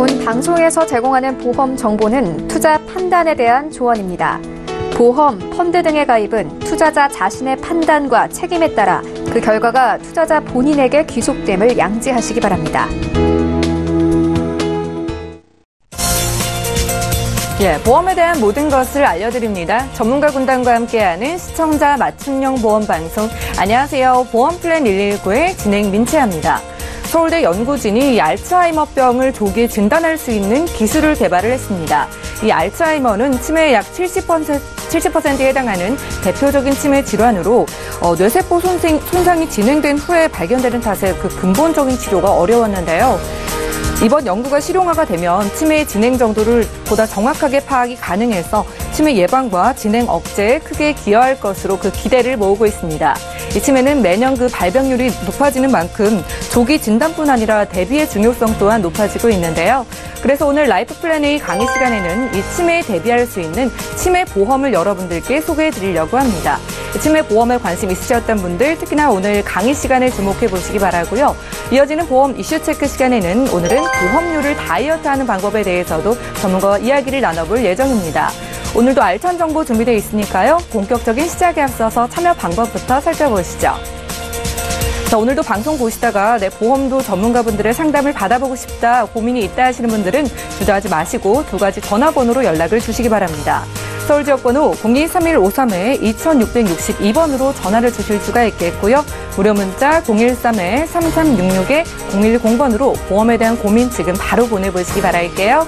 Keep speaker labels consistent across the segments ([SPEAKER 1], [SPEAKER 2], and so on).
[SPEAKER 1] 본 방송에서 제공하는 보험 정보는 투자 판단에 대한 조언입니다. 보험, 펀드 등의 가입은 투자자 자신의 판단과 책임에 따라 그 결과가 투자자 본인에게 귀속됨을 양지하시기 바랍니다.
[SPEAKER 2] 보험에 대한 모든 것을 알려드립니다. 전문가 군단과 함께하는 시청자 맞춤형 보험 방송. 안녕하세요. 보험플랜 119의 진행 민채아입니다. 서울대 연구진이 알츠하이머병을 조기 진단할 수 있는 기술을 개발을 했습니다. 이 알츠하이머는 치매의 약 70%에 해당하는 대표적인 치매 질환으로 뇌세포 손상이 진행된 후에 발견되는 탓에 그 근본적인 치료가 어려웠는데요. 이번 연구가 실용화가 되면 치매의 진행 정도를 보다 정확하게 파악이 가능해서 치매 예방과 진행 억제에 크게 기여할 것으로 그 기대를 모으고 있습니다. 이 치매는 매년 그 발병률이 높아지는 만큼 조기 진단뿐 아니라 대비의 중요성 또한 높아지고 있는데요. 그래서 오늘 라이프 플랜 A 강의 시간에는 이 치매에 대비할 수 있는 치매 보험을 여러분들께 소개해 드리려고 합니다. 치매 보험에 관심 있으셨던 분들 특히나 오늘 강의 시간에 주목해 보시기 바라고요. 이어지는 보험 이슈 체크 시간에는 오늘은 보험료를 다이어트하는 방법에 대해서도 전문가와 이야기를 나눠볼 예정입니다. 오늘도 알찬 정보 준비되어 있으니까요. 본격적인 시작에 앞서서 참여 방법부터 살펴보시죠. 자, 오늘도 방송 보시다가 내 보험도 전문가분들의 상담을 받아보고 싶다, 고민이 있다 하시는 분들은 주저하지 마시고 두 가지 전화번호로 연락을 주시기 바랍니다. 서울지역번호 0231-53-2662번으로 전화를 주실 수가 있겠고요. 무료 문자 013-3366-0110번으로 보험에 대한 고민 지금 바로 보내보시기 바랄게요.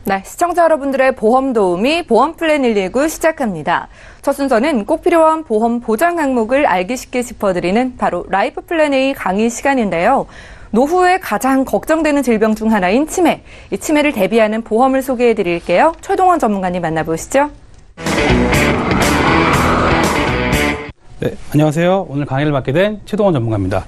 [SPEAKER 2] 네, 시청자 여러분들의 보험 도우미 보험플랜 119 시작합니다. 첫 순서는 꼭 필요한 보험 보장 항목을 알기 쉽게 짚어드리는 바로 라이프 플랜 A 강의 시간인데요. 노후에 가장 걱정되는 질병 중 하나인 치매. 이 치매를 대비하는 보험을 소개해드릴게요. 최동원 전문가님 만나보시죠.
[SPEAKER 3] 네, 안녕하세요. 오늘 강의를 맡게 된 최동원 전문가입니다.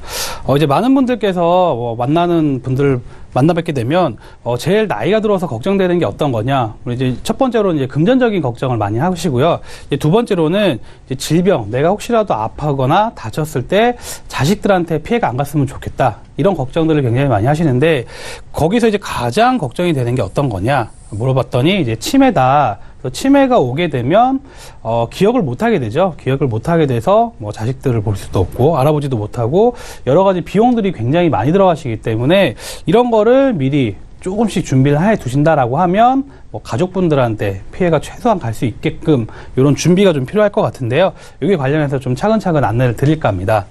[SPEAKER 3] 이제 많은 분들께서 만나는 분들 만나 뵙게 되면 제일 나이가 들어서 걱정되는 게 어떤 거냐. 이제 첫 번째로는 이제 금전적인 걱정을 많이 하시고요. 이제 두 번째로는 이제 질병, 내가 혹시라도 아파하거나 다쳤을 때 자식들한테 피해가 안 갔으면 좋겠다. 이런 걱정들을 굉장히 많이 하시는데 거기서 이제 가장 걱정이 되는 게 어떤 거냐 물어봤더니 이제 치매다. 치매가 오게 되면 기억을 못하게 되죠. 기억을 못하게 돼서 뭐 자식들을 볼 수도 없고 알아보지도 못하고 여러 가지 비용들이 굉장히 많이 들어가시기 때문에 이런 거를 미리 조금씩 준비를 해 두신다라고 하면 뭐 가족분들한테 피해가 최소한 갈 수 있게끔 이런 준비가 좀 필요할 것 같은데요. 여기 관련해서 좀 차근차근 안내를 드릴까 합니다.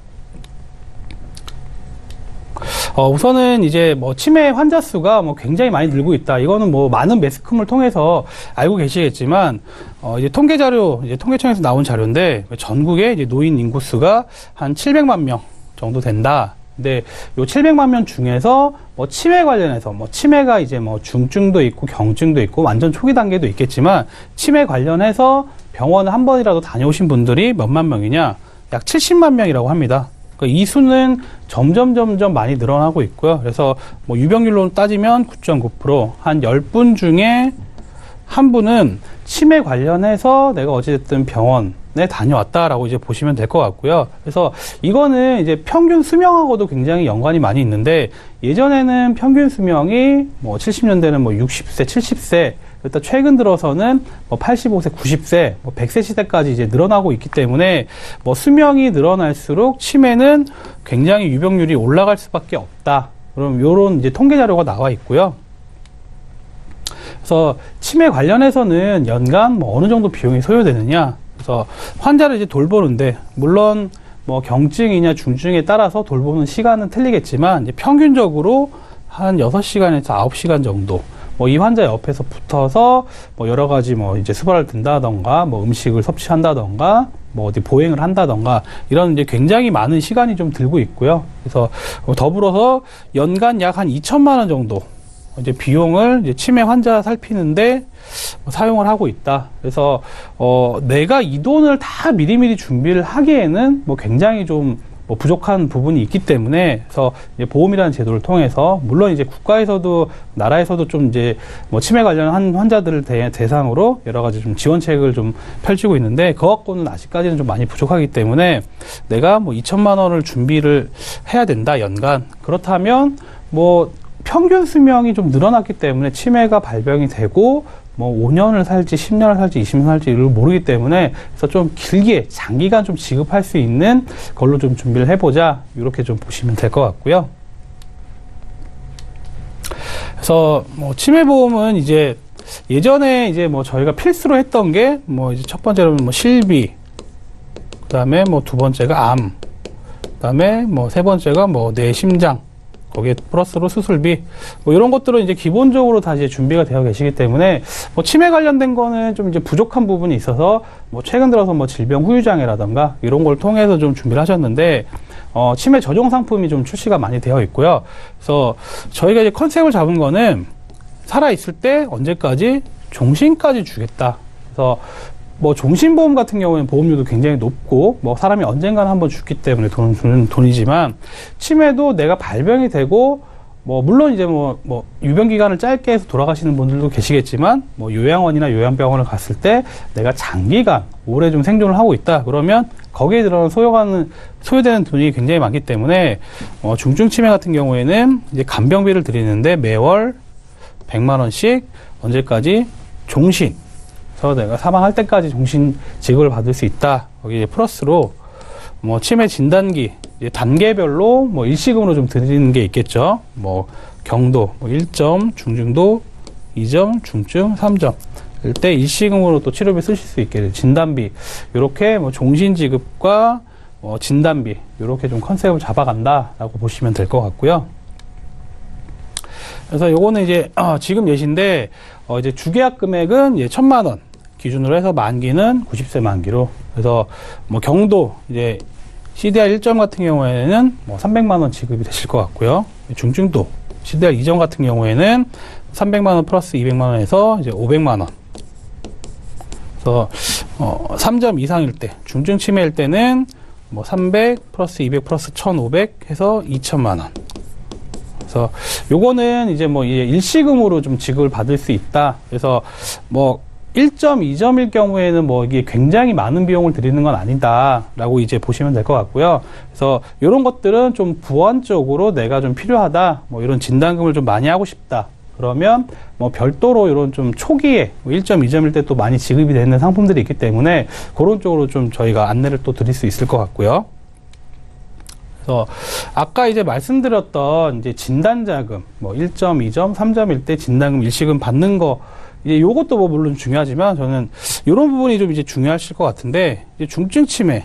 [SPEAKER 3] 우선은 이제 뭐 치매 환자 수가 뭐 굉장히 많이 늘고 있다. 이거는 뭐 많은 매스컴을 통해서 알고 계시겠지만, 이제 통계 자료, 이제 통계청에서 나온 자료인데, 전국의 이제 노인 인구 수가 한 700만 명 정도 된다. 근데 요 700만 명 중에서 뭐 치매 관련해서 뭐 치매가 이제 뭐 중증도 있고 경증도 있고 완전 초기 단계도 있겠지만, 치매 관련해서 병원을 한 번이라도 다녀오신 분들이 몇만 명이냐? 약 70만 명이라고 합니다. 이 수는 점점 많이 늘어나고 있고요. 그래서 뭐 유병률로 따지면 9.9%, 한 10분 중에 한 분은 치매 관련해서 내가 어찌됐든 병원에 다녀왔다라고 이제 보시면 될 것 같고요. 그래서 이거는 이제 평균 수명하고도 굉장히 연관이 많이 있는데 예전에는 평균 수명이 뭐 70년대는 뭐 60세, 70세, 일단 최근 들어서는 뭐 85세, 90세, 뭐 100세 시대까지 이제 늘어나고 있기 때문에 뭐 수명이 늘어날수록 치매는 굉장히 유병률이 올라갈 수밖에 없다. 그럼 요런 이제 통계 자료가 나와 있고요. 그래서 치매 관련해서는 연간 뭐 어느 정도 비용이 소요되느냐. 그래서 환자를 이제 돌보는데 물론 뭐 경증이냐 중증에 따라서 돌보는 시간은 틀리겠지만 이제 평균적으로 한 6시간에서 9시간 정도 뭐 이 환자 옆에서 붙어서 뭐 여러 가지 뭐 이제 수발을 든다던가 뭐 음식을 섭취한다던가 뭐 어디 보행을 한다던가 이런 이제 굉장히 많은 시간이 좀 들고 있고요. 그래서 더불어서 연간 약 한 2천만 원 정도 이제 비용을 이제 치매 환자 살피는데 사용을 하고 있다. 그래서 내가 이 돈을 다 미리미리 준비를 하기에는 뭐 굉장히 좀 뭐 부족한 부분이 있기 때문에, 그래서 이제 보험이라는 제도를 통해서, 물론 이제 국가에서도 나라에서도 좀 이제 뭐 치매 관련한 환자들을 대상으로 여러 가지 좀 지원책을 좀 펼치고 있는데, 그 갖고는 아직까지는 좀 많이 부족하기 때문에 내가 뭐 2천만 원을 준비를 해야 된다, 연간. 그렇다면 뭐 평균 수명이 좀 늘어났기 때문에 치매가 발병이 되고 뭐 5년을 살지 10년을 살지 20년을 살지 이걸 모르기 때문에, 그래서 좀 길게 장기간 좀 지급할 수 있는 걸로 좀 준비를 해보자, 이렇게 좀 보시면 될 것 같고요. 그래서 뭐 치매보험은 이제 예전에 이제 뭐 저희가 필수로 했던 게 뭐 이제 첫 번째로는 뭐 실비, 그다음에 뭐 두 번째가 암, 그다음에 뭐 세 번째가 뭐 뇌 심장, 거기에 플러스로 수술비, 뭐 이런 것들은 이제 기본적으로 다 이제 준비가 되어 계시기 때문에, 뭐 치매 관련된 거는 좀 이제 부족한 부분이 있어서 뭐 최근 들어서 뭐 질병 후유장애라던가 이런 걸 통해서 좀 준비를 하셨는데, 치매 전용 상품이 좀 출시가 많이 되어 있고요. 그래서 저희가 이제 컨셉을 잡은 거는 살아 있을 때 언제까지 종신까지 주겠다. 그래서 뭐 종신보험 같은 경우에는 보험료도 굉장히 높고, 뭐 사람이 언젠가는 한번 죽기 때문에 돈을 주는 돈이지만, 치매도 내가 발병이 되고, 뭐 물론 이제 뭐 유병 기간을 짧게 해서 돌아가시는 분들도 계시겠지만, 뭐 요양원이나 요양병원을 갔을 때 내가 장기간 오래 좀 생존을 하고 있다, 그러면 거기에 들어가는 소요되는 돈이 굉장히 많기 때문에, 중증 치매 같은 경우에는 이제 간병비를 드리는데 매월 100만 원씩 언제까지 종신, 그래서 내가 사망할 때까지 종신 지급을 받을 수 있다. 거기에 플러스로 뭐 치매 진단기 이제 단계별로 뭐 일시금으로 좀 드리는 게 있겠죠. 뭐 경도 뭐 1점, 중증도 2점, 중증 3점. 이때 일시금으로 또 치료비 쓰실 수 있게 돼요. 진단비, 이렇게 뭐 종신 지급과 진단비, 이렇게 좀 컨셉을 잡아간다라고 보시면 될 것 같고요. 그래서 요거는 이제 지금 예시인데, 이제 주계약 금액은 이제 1,000만 원 기준으로 해서 만기는 90세 만기로. 그래서 뭐 경도 이제 CDR 1점 같은 경우에는 뭐 300만 원 지급이 되실 것 같고요. 중증도 CDR 2점 같은 경우에는 300만 원 플러스 200만 원에서 이제 500만 원. 그래서 3점 이상일 때, 중증 치매일 때는 뭐 300 플러스 200 플러스 1,500 해서 2천만 원. 그래서 요거는 이제 뭐 일시금으로 좀 지급을 받을 수 있다. 그래서 뭐 1점, 2점일 경우에는 뭐 이게 굉장히 많은 비용을 드리는 건 아니다라고 이제 보시면 될 것 같고요. 그래서 이런 것들은 좀 부원적으로 내가 좀 필요하다, 뭐 이런 진단금을 좀 많이 하고 싶다, 그러면 뭐 별도로 이런 좀 초기에 1점, 2점일 때 또 많이 지급이 되는 상품들이 있기 때문에 그런 쪽으로 좀 저희가 안내를 또 드릴 수 있을 것 같고요. 그래서 아까 이제 말씀드렸던 이제 진단자금 뭐 1점, 2점, 3점일 때 진단금 일시금 받는 거, 이제 요것도 뭐 물론 중요하지만 저는 이런 부분이 좀 이제 중요하실 것 같은데, 이제 중증 치매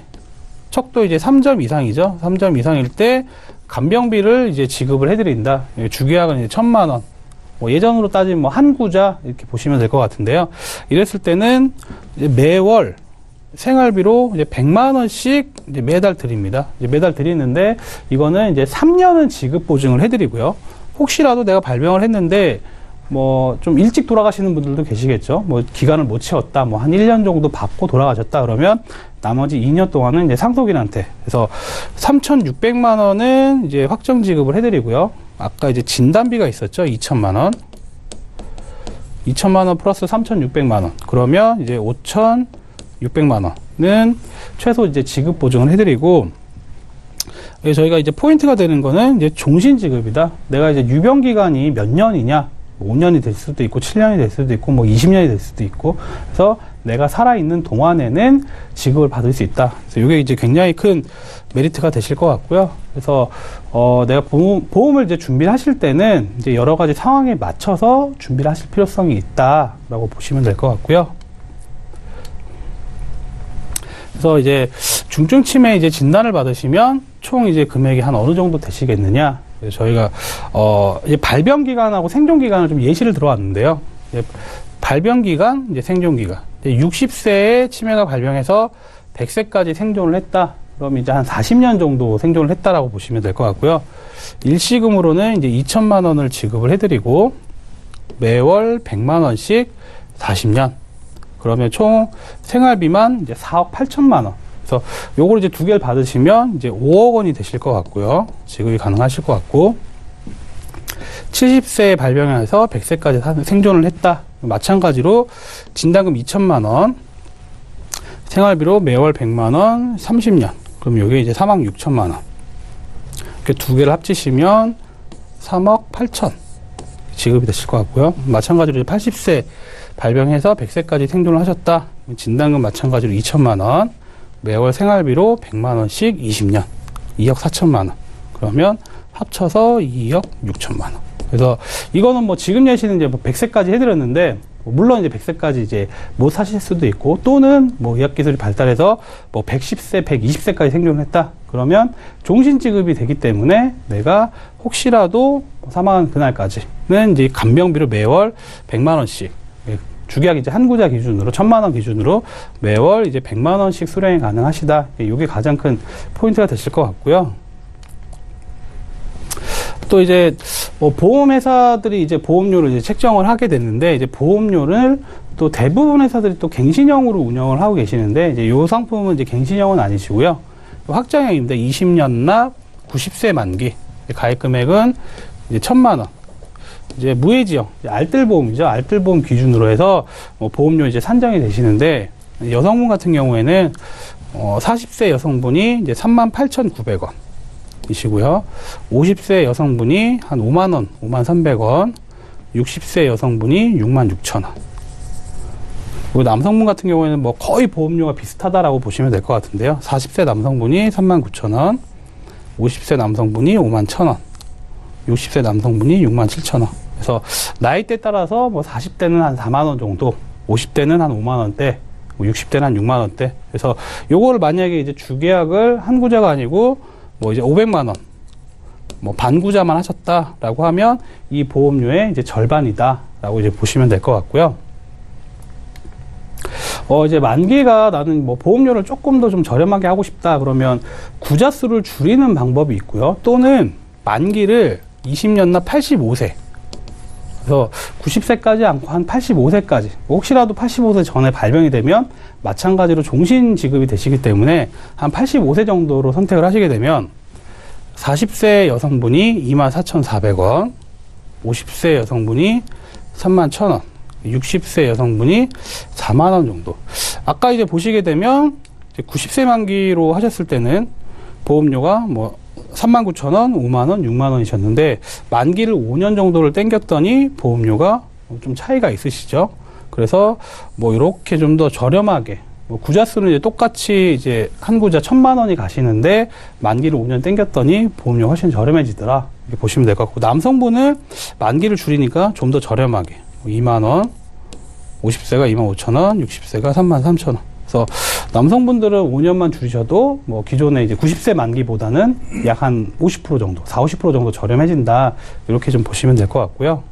[SPEAKER 3] 척도 이제 3점 이상이죠. 3점 이상일 때 간병비를 이제 지급을 해드린다. 주계약은 이제 1,000만 원. 뭐 예전으로 따지면 뭐 한 구자 이렇게 보시면 될 것 같은데요. 이랬을 때는 이제 매월 생활비로 이제 100만 원씩 이제 매달 드립니다. 이제 매달 드리는데, 이거는 이제 3년은 지급 보증을 해드리고요. 혹시라도 내가 발병을 했는데 뭐 좀 일찍 돌아가시는 분들도 계시겠죠. 뭐 기간을 못 채웠다, 뭐 한 1년 정도 받고 돌아가셨다 그러면 나머지 2년 동안은 이제 상속인한테, 그래서 3,600만 원은 이제 확정 지급을 해드리고요. 아까 이제 진단비가 있었죠. 2천만 원. 2천만 원 플러스 3,600만 원. 그러면 이제 5,600만 원은 최소 이제 지급 보증을 해드리고, 저희가 이제 포인트가 되는 거는 이제 종신 지급이다. 내가 이제 유병 기간이 몇 년이냐? 5년이 될 수도 있고 7년이 될 수도 있고 뭐 20년이 될 수도 있고, 그래서 내가 살아있는 동안에는 지급을 받을 수 있다. 그래서 이게 이제 굉장히 큰 메리트가 되실 것 같고요. 그래서 내가 보험을 이제 준비를 하실 때는 이제 여러 가지 상황에 맞춰서 준비를 하실 필요성이 있다라고 보시면 될 것 같고요. 그래서 이제 중증 치매 이제 진단을 받으시면 총 이제 금액이 한 어느 정도 되시겠느냐? 저희가 이제 발병 기간하고 생존 기간을 좀 예시를 들어왔는데요. 발병 기간, 이제 생존 기간. 60세에 치매가 발병해서 100세까지 생존을 했다. 그럼 이제 한 40년 정도 생존을 했다라고 보시면 될 것 같고요. 일시금으로는 이제 2천만 원을 지급을 해드리고, 매월 100만 원씩 40년. 그러면 총 생활비만 이제 4억 8천만 원. 그래서 요걸 이제 두 개를 받으시면 이제 5억 원이 되실 것 같고요. 지급이 가능하실 것 같고, 70세에 발병해서 100세까지 생존을 했다. 마찬가지로 진단금 2천만 원, 생활비로 매월 100만 원, 30년. 그럼 요게 이제 3억 6천만 원. 이렇게 두 개를 합치시면 3억 8천 지급이 되실 것 같고요. 마찬가지로 이제 80세 발병해서 100세까지 생존을 하셨다. 진단금 마찬가지로 2천만 원, 매월 생활비로 100만 원씩 20년, 2억 4천만 원. 그러면 합쳐서 2억 6천만 원. 그래서 이거는 뭐 지금 예시는 이제 뭐 100세까지 해드렸는데, 물론 이제 100세까지 이제 못 사실 수도 있고, 또는 뭐 의학기술이 발달해서 뭐 110세, 120세까지 생존을 했다. 그러면 종신 지급이 되기 때문에 내가 혹시라도 사망한 그날까지는 이제 간병비로 매월 100만 원씩, 주계약 이제 한 구자 기준으로 1,000만 원 기준으로 매월 이제 100만 원씩 수령이 가능하시다. 이게 가장 큰 포인트가 되실 것 같고요. 또 이제 뭐 보험회사들이 이제 보험료를 이제 책정을 하게 됐는데, 이제 보험료를 또 대부분 회사들이 또 갱신형으로 운영을 하고 계시는데, 이제 요 상품은 이제 갱신형은 아니시고요. 확정형입니다. 20년 납 90세 만기. 가입 금액은 이제 1,000만 원. 이제 무해지형, 알뜰보험이죠. 알뜰보험 기준으로 해서 뭐 보험료 이제 산정이 되시는데, 여성분 같은 경우에는 40세 여성분이 이제 38,900원. 이시고요. 50세 여성분이 한 5만 원, 5만 300원, 60세 여성분이 6만 6천 원. 그리고 남성분 같은 경우에는 뭐 거의 보험료가 비슷하다라고 보시면 될 것 같은데요. 40세 남성분이 3만 9천 원, 50세 남성분이 5만 1천 원, 60세 남성분이 6만 7천 원. 그래서 나이대 따라서 뭐 40대는 한 4만 원 정도, 50대는 한 5만 원대, 60대는 한 6만 원대. 그래서 요거를 만약에 이제 주계약을 한 구자가 아니고 뭐 이제 500만 원, 뭐 반구자만 하셨다라고 하면 이 보험료의 이제 절반이다라고 이제 보시면 될 것 같고요. 이제 만기가 나는 뭐 보험료를 조금 더 좀 저렴하게 하고 싶다 그러면 구자 수를 줄이는 방법이 있고요. 또는 만기를 20년 납 85세. 그래서 90세까지 않고 한 85세까지, 혹시라도 85세 전에 발병이 되면 마찬가지로 종신 지급이 되시기 때문에 한 85세 정도로 선택을 하시게 되면 40세 여성분이 24,400원, 50세 여성분이 31,000원, 60세 여성분이 4만 원 정도. 아까 이제 보시게 되면 이제 90세 만기로 하셨을 때는 보험료가 뭐 39,000원, 5만원, 6만원이셨는데 만기를 5년 정도를 땡겼더니 보험료가 좀 차이가 있으시죠. 그래서 뭐 이렇게 좀 더 저렴하게, 뭐 구자수는 이제 똑같이 이제 한 구자 1,000만 원이 가시는데 만기를 5년 땡겼더니 보험료가 훨씬 저렴해지더라. 이렇게 보시면 될 것 같고, 남성분은 만기를 줄이니까 좀 더 저렴하게 2만 원, 50세가 25,000원, 60세가 33,000원. 그래서 남성분들은 5년만 줄이셔도 뭐 기존에 이제 90세 만기보다는 약 한 50% 정도, 40~50% 정도 저렴해진다. 이렇게 좀 보시면 될 것 같고요.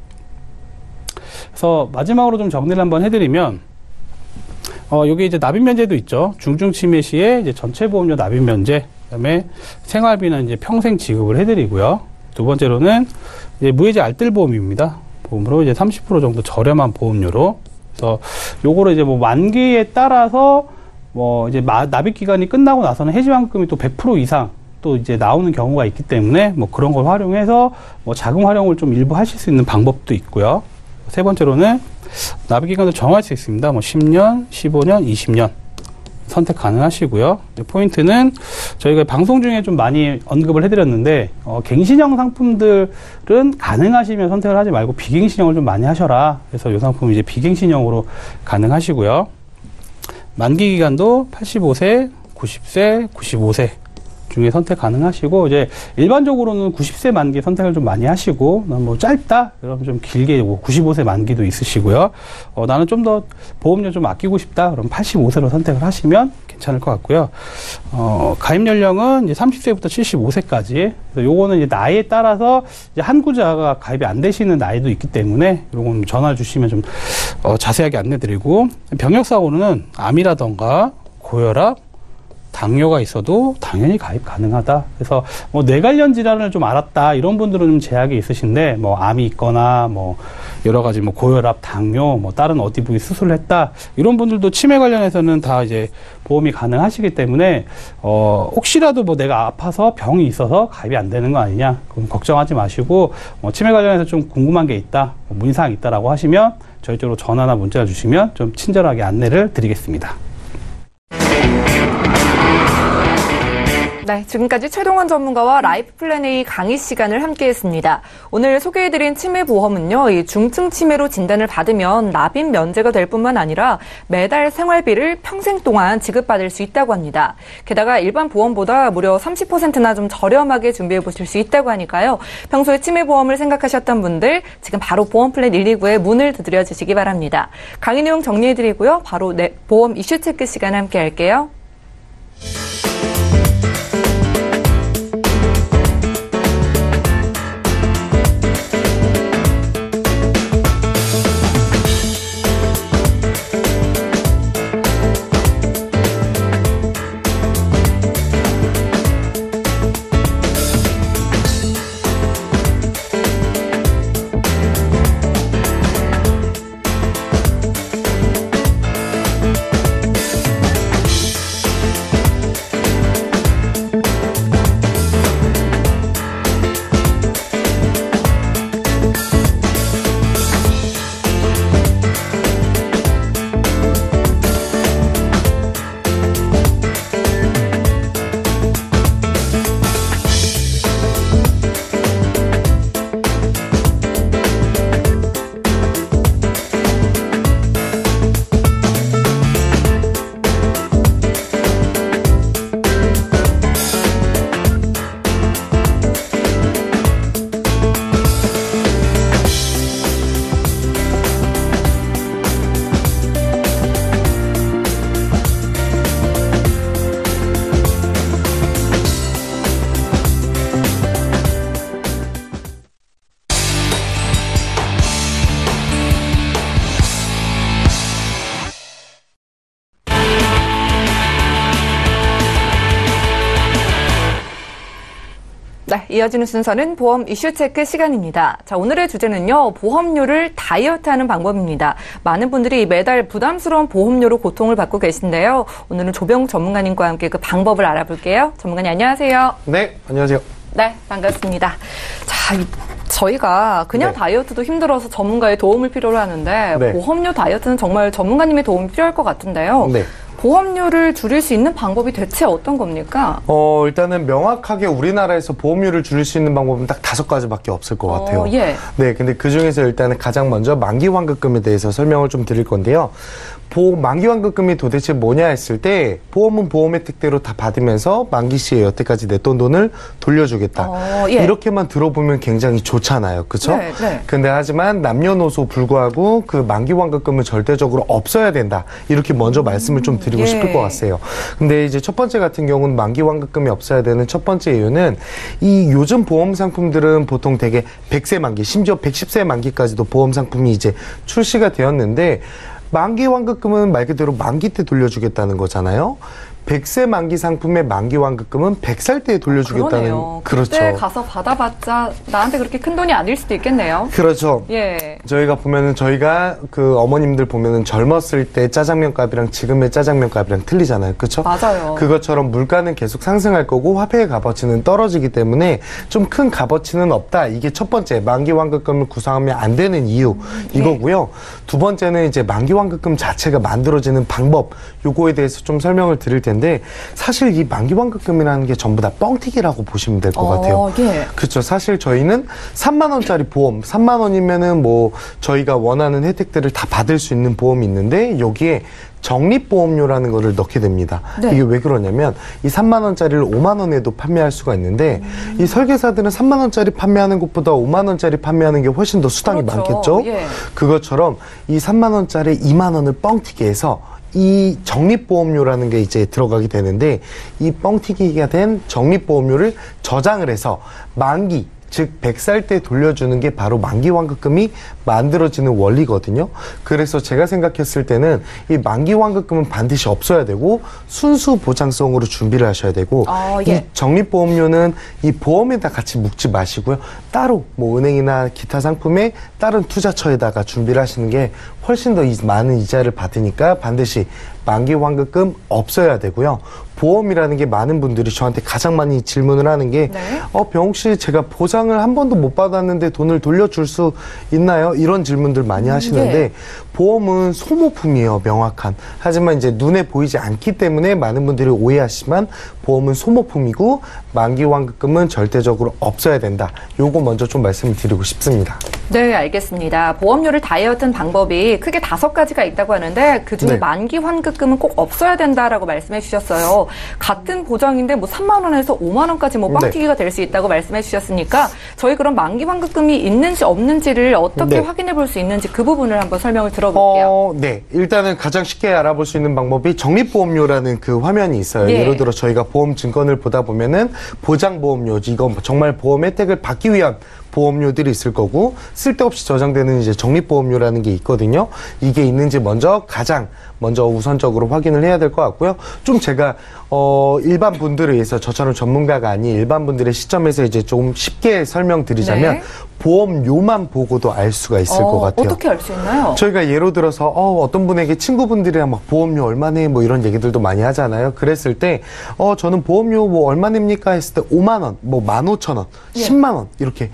[SPEAKER 3] 그래서 마지막으로 좀 정리를 한번 해드리면, 여기 이제 납입 면제도 있죠. 중증 치매 시에 이제 전체 보험료 납입 면제, 그다음에 생활비는 이제 평생 지급을 해드리고요. 두 번째로는 이제 무해지 알뜰보험입니다. 보험으로 이제 30% 정도 저렴한 보험료로. 그래서 요거를 이제 뭐 만기에 따라서 뭐 이제 납입 기간이 끝나고 나서는 해지환급이 또 100% 이상 또 이제 나오는 경우가 있기 때문에 뭐 그런 걸 활용해서 뭐 자금 활용을 좀 일부 하실 수 있는 방법도 있고요. 세 번째로는 납입 기간을 정할 수 있습니다. 뭐 10년, 15년, 20년 선택 가능하시고요. 포인트는 저희가 방송 중에 좀 많이 언급을 해드렸는데, 갱신형 상품들은 가능하시면 선택을 하지 말고 비갱신형을 좀 많이 하셔라. 그래서 이 상품은 이제 비갱신형으로 가능하시고요. 만기 기간도 85세, 90세, 95세 중에 선택 가능하시고, 이제 일반적으로는 90세 만기 선택을 좀 많이 하시고, 뭐 짧다? 그럼 좀 길게 95세 만기도 있으시고요. 나는 좀 더 보험료 좀 아끼고 싶다? 그럼 85세로 선택을 하시면 괜찮을 것 같고요. 가입 연령은 이제 30세부터 75세까지. 그래서 요거는 이제 나이에 따라서 이제 한 구자가 가입이 안 되시는 나이도 있기 때문에 요건 전화 주시면 좀 자세하게 안내 드리고, 병역사고는 암이라던가 고혈압, 당뇨가 있어도 당연히 가입 가능하다. 그래서 뭐 뇌 관련 질환을 좀 알았다 이런 분들은 좀 제약이 있으신데 뭐 암이 있거나 뭐 여러 가지 뭐 고혈압, 당뇨, 뭐 다른 어디 부위 수술을 했다 이런 분들도 치매 관련해서는 다 이제 보험이 가능하시기 때문에 혹시라도 뭐 내가 아파서 병이 있어서 가입이 안 되는 거 아니냐 그럼 걱정하지 마시고 치매 관련해서 좀 궁금한 게 있다, 문의사항 있다라고 하시면 저희 쪽으로 전화나 문자 주시면 좀 친절하게 안내를 드리겠습니다.
[SPEAKER 2] 네, 지금까지 최동원 전문가와 라이프 플랜 A 강의 시간을 함께했습니다. 오늘 소개해드린 치매 보험은요, 이 중증 치매로 진단을 받으면 납입 면제가 될 뿐만 아니라 매달 생활비를 평생 동안 지급받을 수 있다고 합니다. 게다가 일반 보험보다 무려 30%나 좀 저렴하게 준비해 보실 수 있다고 하니까요. 평소에 치매 보험을 생각하셨던 분들 지금 바로 보험 플랜 129에 문을 두드려 주시기 바랍니다. 강의 내용 정리해드리고요. 바로 보험 이슈 체크 시간 함께 할게요. 네, 이어지는 순서는 보험 이슈 체크 시간입니다. 자, 오늘의 주제는요, 보험료를 다이어트하는 방법입니다. 많은 분들이 매달 부담스러운 보험료로 고통을 받고 계신데요. 오늘은 조병 전문가님과 함께 그 방법을 알아볼게요. 전문가님 안녕하세요.
[SPEAKER 4] 네, 안녕하세요.
[SPEAKER 2] 네, 반갑습니다. 자, 저희가 그냥
[SPEAKER 4] 네.
[SPEAKER 2] 다이어트도 힘들어서 전문가의 도움을 필요로 하는데
[SPEAKER 4] 네.
[SPEAKER 2] 보험료 다이어트는 정말 전문가님의 도움이 필요할 것 같은데요.
[SPEAKER 4] 네.
[SPEAKER 2] 보험료를 줄일 수 있는 방법이 대체 어떤 겁니까?
[SPEAKER 4] 일단은 명확하게 우리나라에서 보험료를 줄일 수 있는 방법은 딱 5가지밖에 없을 것 같아요.
[SPEAKER 2] 예.
[SPEAKER 4] 네, 근데 그 중에서 일단은 가장 먼저 만기환급금에 대해서 설명을 좀 드릴 건데요. 만기환급금이 도대체 뭐냐 했을 때 보험은 보험 혜택대로 다 받으면서 만기 시에 여태까지 냈던 돈을 돌려주겠다.
[SPEAKER 2] 예.
[SPEAKER 4] 이렇게만 들어보면 굉장히 좋잖아요. 그렇죠?
[SPEAKER 2] 네, 네.
[SPEAKER 4] 근데 하지만 남녀노소 불구하고 그 만기환급금은 절대적으로 없어야 된다. 이렇게 먼저 말씀을 좀 드리고
[SPEAKER 2] 예.
[SPEAKER 4] 싶을 것 같아요. 근데 이제 첫 번째 같은 경우는 만기환급금이 없어야 되는 첫 번째 이유는 이 요즘 보험 상품들은 보통 되게 100세 만기, 심지어 110세 만기까지도 보험 상품이 이제 출시가 되었는데 만기환급금은 말 그대로 만기 때 돌려주겠다는 거잖아요. 100세 만기 상품의 만기환급금은 100살 때 돌려주겠다는.
[SPEAKER 2] 그러네요.
[SPEAKER 4] 그렇죠.
[SPEAKER 2] 그때 가서 받아봤자 나한테 그렇게 큰 돈이 아닐 수도 있겠네요.
[SPEAKER 4] 그렇죠.
[SPEAKER 2] 예.
[SPEAKER 4] 저희가 그 어머님들 보면은 젊었을 때 짜장면 값이랑 지금의 짜장면 값이랑 틀리잖아요. 그렇죠?
[SPEAKER 2] 맞아요.
[SPEAKER 4] 그것처럼 물가는 계속 상승할 거고 화폐의 값어치는 떨어지기 때문에 좀 큰 값어치는 없다. 이게 첫 번째 만기환급금을 구성하면 안 되는 이유 이거고요. 두 번째는 이제 만기환급금 자체가 만들어지는 방법 요거에 대해서 좀 설명을 드릴 텐데 사실 이 만기환급금이라는 게 전부 다 뻥튀기라고 보시면 될 것 같아요.
[SPEAKER 2] 예.
[SPEAKER 4] 그렇죠. 사실 저희는 3만 원짜리 보험, 3만 원이면은 뭐 저희가 원하는 혜택들을 다 받을 수 있는 보험이 있는데 여기에 적립보험료라는 거를 넣게 됩니다.
[SPEAKER 2] 네.
[SPEAKER 4] 이게 왜 그러냐면 이 3만 원짜리를 5만 원에도 판매할 수가 있는데 이 설계사들은 3만 원짜리 판매하는 것보다 5만 원짜리 판매하는 게 훨씬 더 수당이
[SPEAKER 2] 그렇죠.
[SPEAKER 4] 많겠죠.
[SPEAKER 2] 예.
[SPEAKER 4] 그것처럼 이 3만 원짜리 2만 원을 뻥튀기 해서 이 적립보험료라는 게 이제 들어가게 되는데 이 뻥튀기가 된 적립보험료를 저장을 해서 만기 즉 100살 때 돌려주는 게 바로 만기환급금이 만들어지는 원리거든요. 그래서 제가 생각했을 때는 이 만기환급금은 반드시 없어야 되고 순수 보장성으로 준비를 하셔야 되고
[SPEAKER 2] 예.
[SPEAKER 4] 이 적립보험료는 이 보험에다 같이 묶지 마시고요. 따로 뭐 은행이나 기타 상품에 다른 투자처에다가 준비를 하시는 게 훨씬 더 많은 이자를 받으니까 반드시 만기환급금 없어야 되고요. 보험이라는 게 많은 분들이 저한테 가장 많이 질문을 하는 게 병욱 씨 제가 보장을 한 번도 못 받았는데 돈을 돌려줄 수 있나요? 이런 질문들 많이 하시는데 보험은 소모품이에요. 명확한. 하지만 이제 눈에 보이지 않기 때문에 많은 분들이 오해하시지만 보험은 소모품이고 만기환급금은 절대적으로 없어야 된다. 요거 먼저 좀 말씀을 드리고 싶습니다.
[SPEAKER 2] 네, 알겠습니다. 보험료를 다이어트한 방법이 크게 5가지가 있다고 하는데 그중에
[SPEAKER 4] 네.
[SPEAKER 2] 만기환급금은 꼭 없어야 된다라고 말씀해 주셨어요. 같은 보장인데 뭐 3만 원에서 5만 원까지 뭐 뻥튀기가 될 수 있다고 말씀해 주셨으니까 저희 그럼 만기환급금이 있는지 없는지를 어떻게 확인해 볼 수 있는지 그 부분을 한번 설명을 들어볼게요.
[SPEAKER 4] 네. 일단은 가장 쉽게 알아볼 수 있는 방법이 적립보험료라는 그 화면이 있어요.
[SPEAKER 2] 예.
[SPEAKER 4] 예를 들어 저희가 보험 증권을 보다 보면은 보장보험료, 이건 정말 보험 혜택을 받기 위한 보험료들이 있을 거고 쓸데없이 저장되는 이제 적립보험료라는 게 있거든요. 이게 있는지 가장 먼저 우선적으로 확인을 해야 될 것 같고요. 좀 제가 일반 분들을 위해서 저처럼 전문가가 아닌 일반 분들의 시점에서 이제 좀 쉽게 설명드리자면 보험료만 보고도 알 수가 있을 것 같아요.
[SPEAKER 2] 어떻게 알 수 있나요?
[SPEAKER 4] 저희가 예로 들어서 어떤 분에게 친구분들이랑 막 보험료 얼마 내? 뭐 이런 얘기들도 많이 하잖아요. 그랬을 때 저는 보험료 뭐 얼마 냅니까? 했을 때 5만 원, 뭐 15,000원, 10만 원 이렇게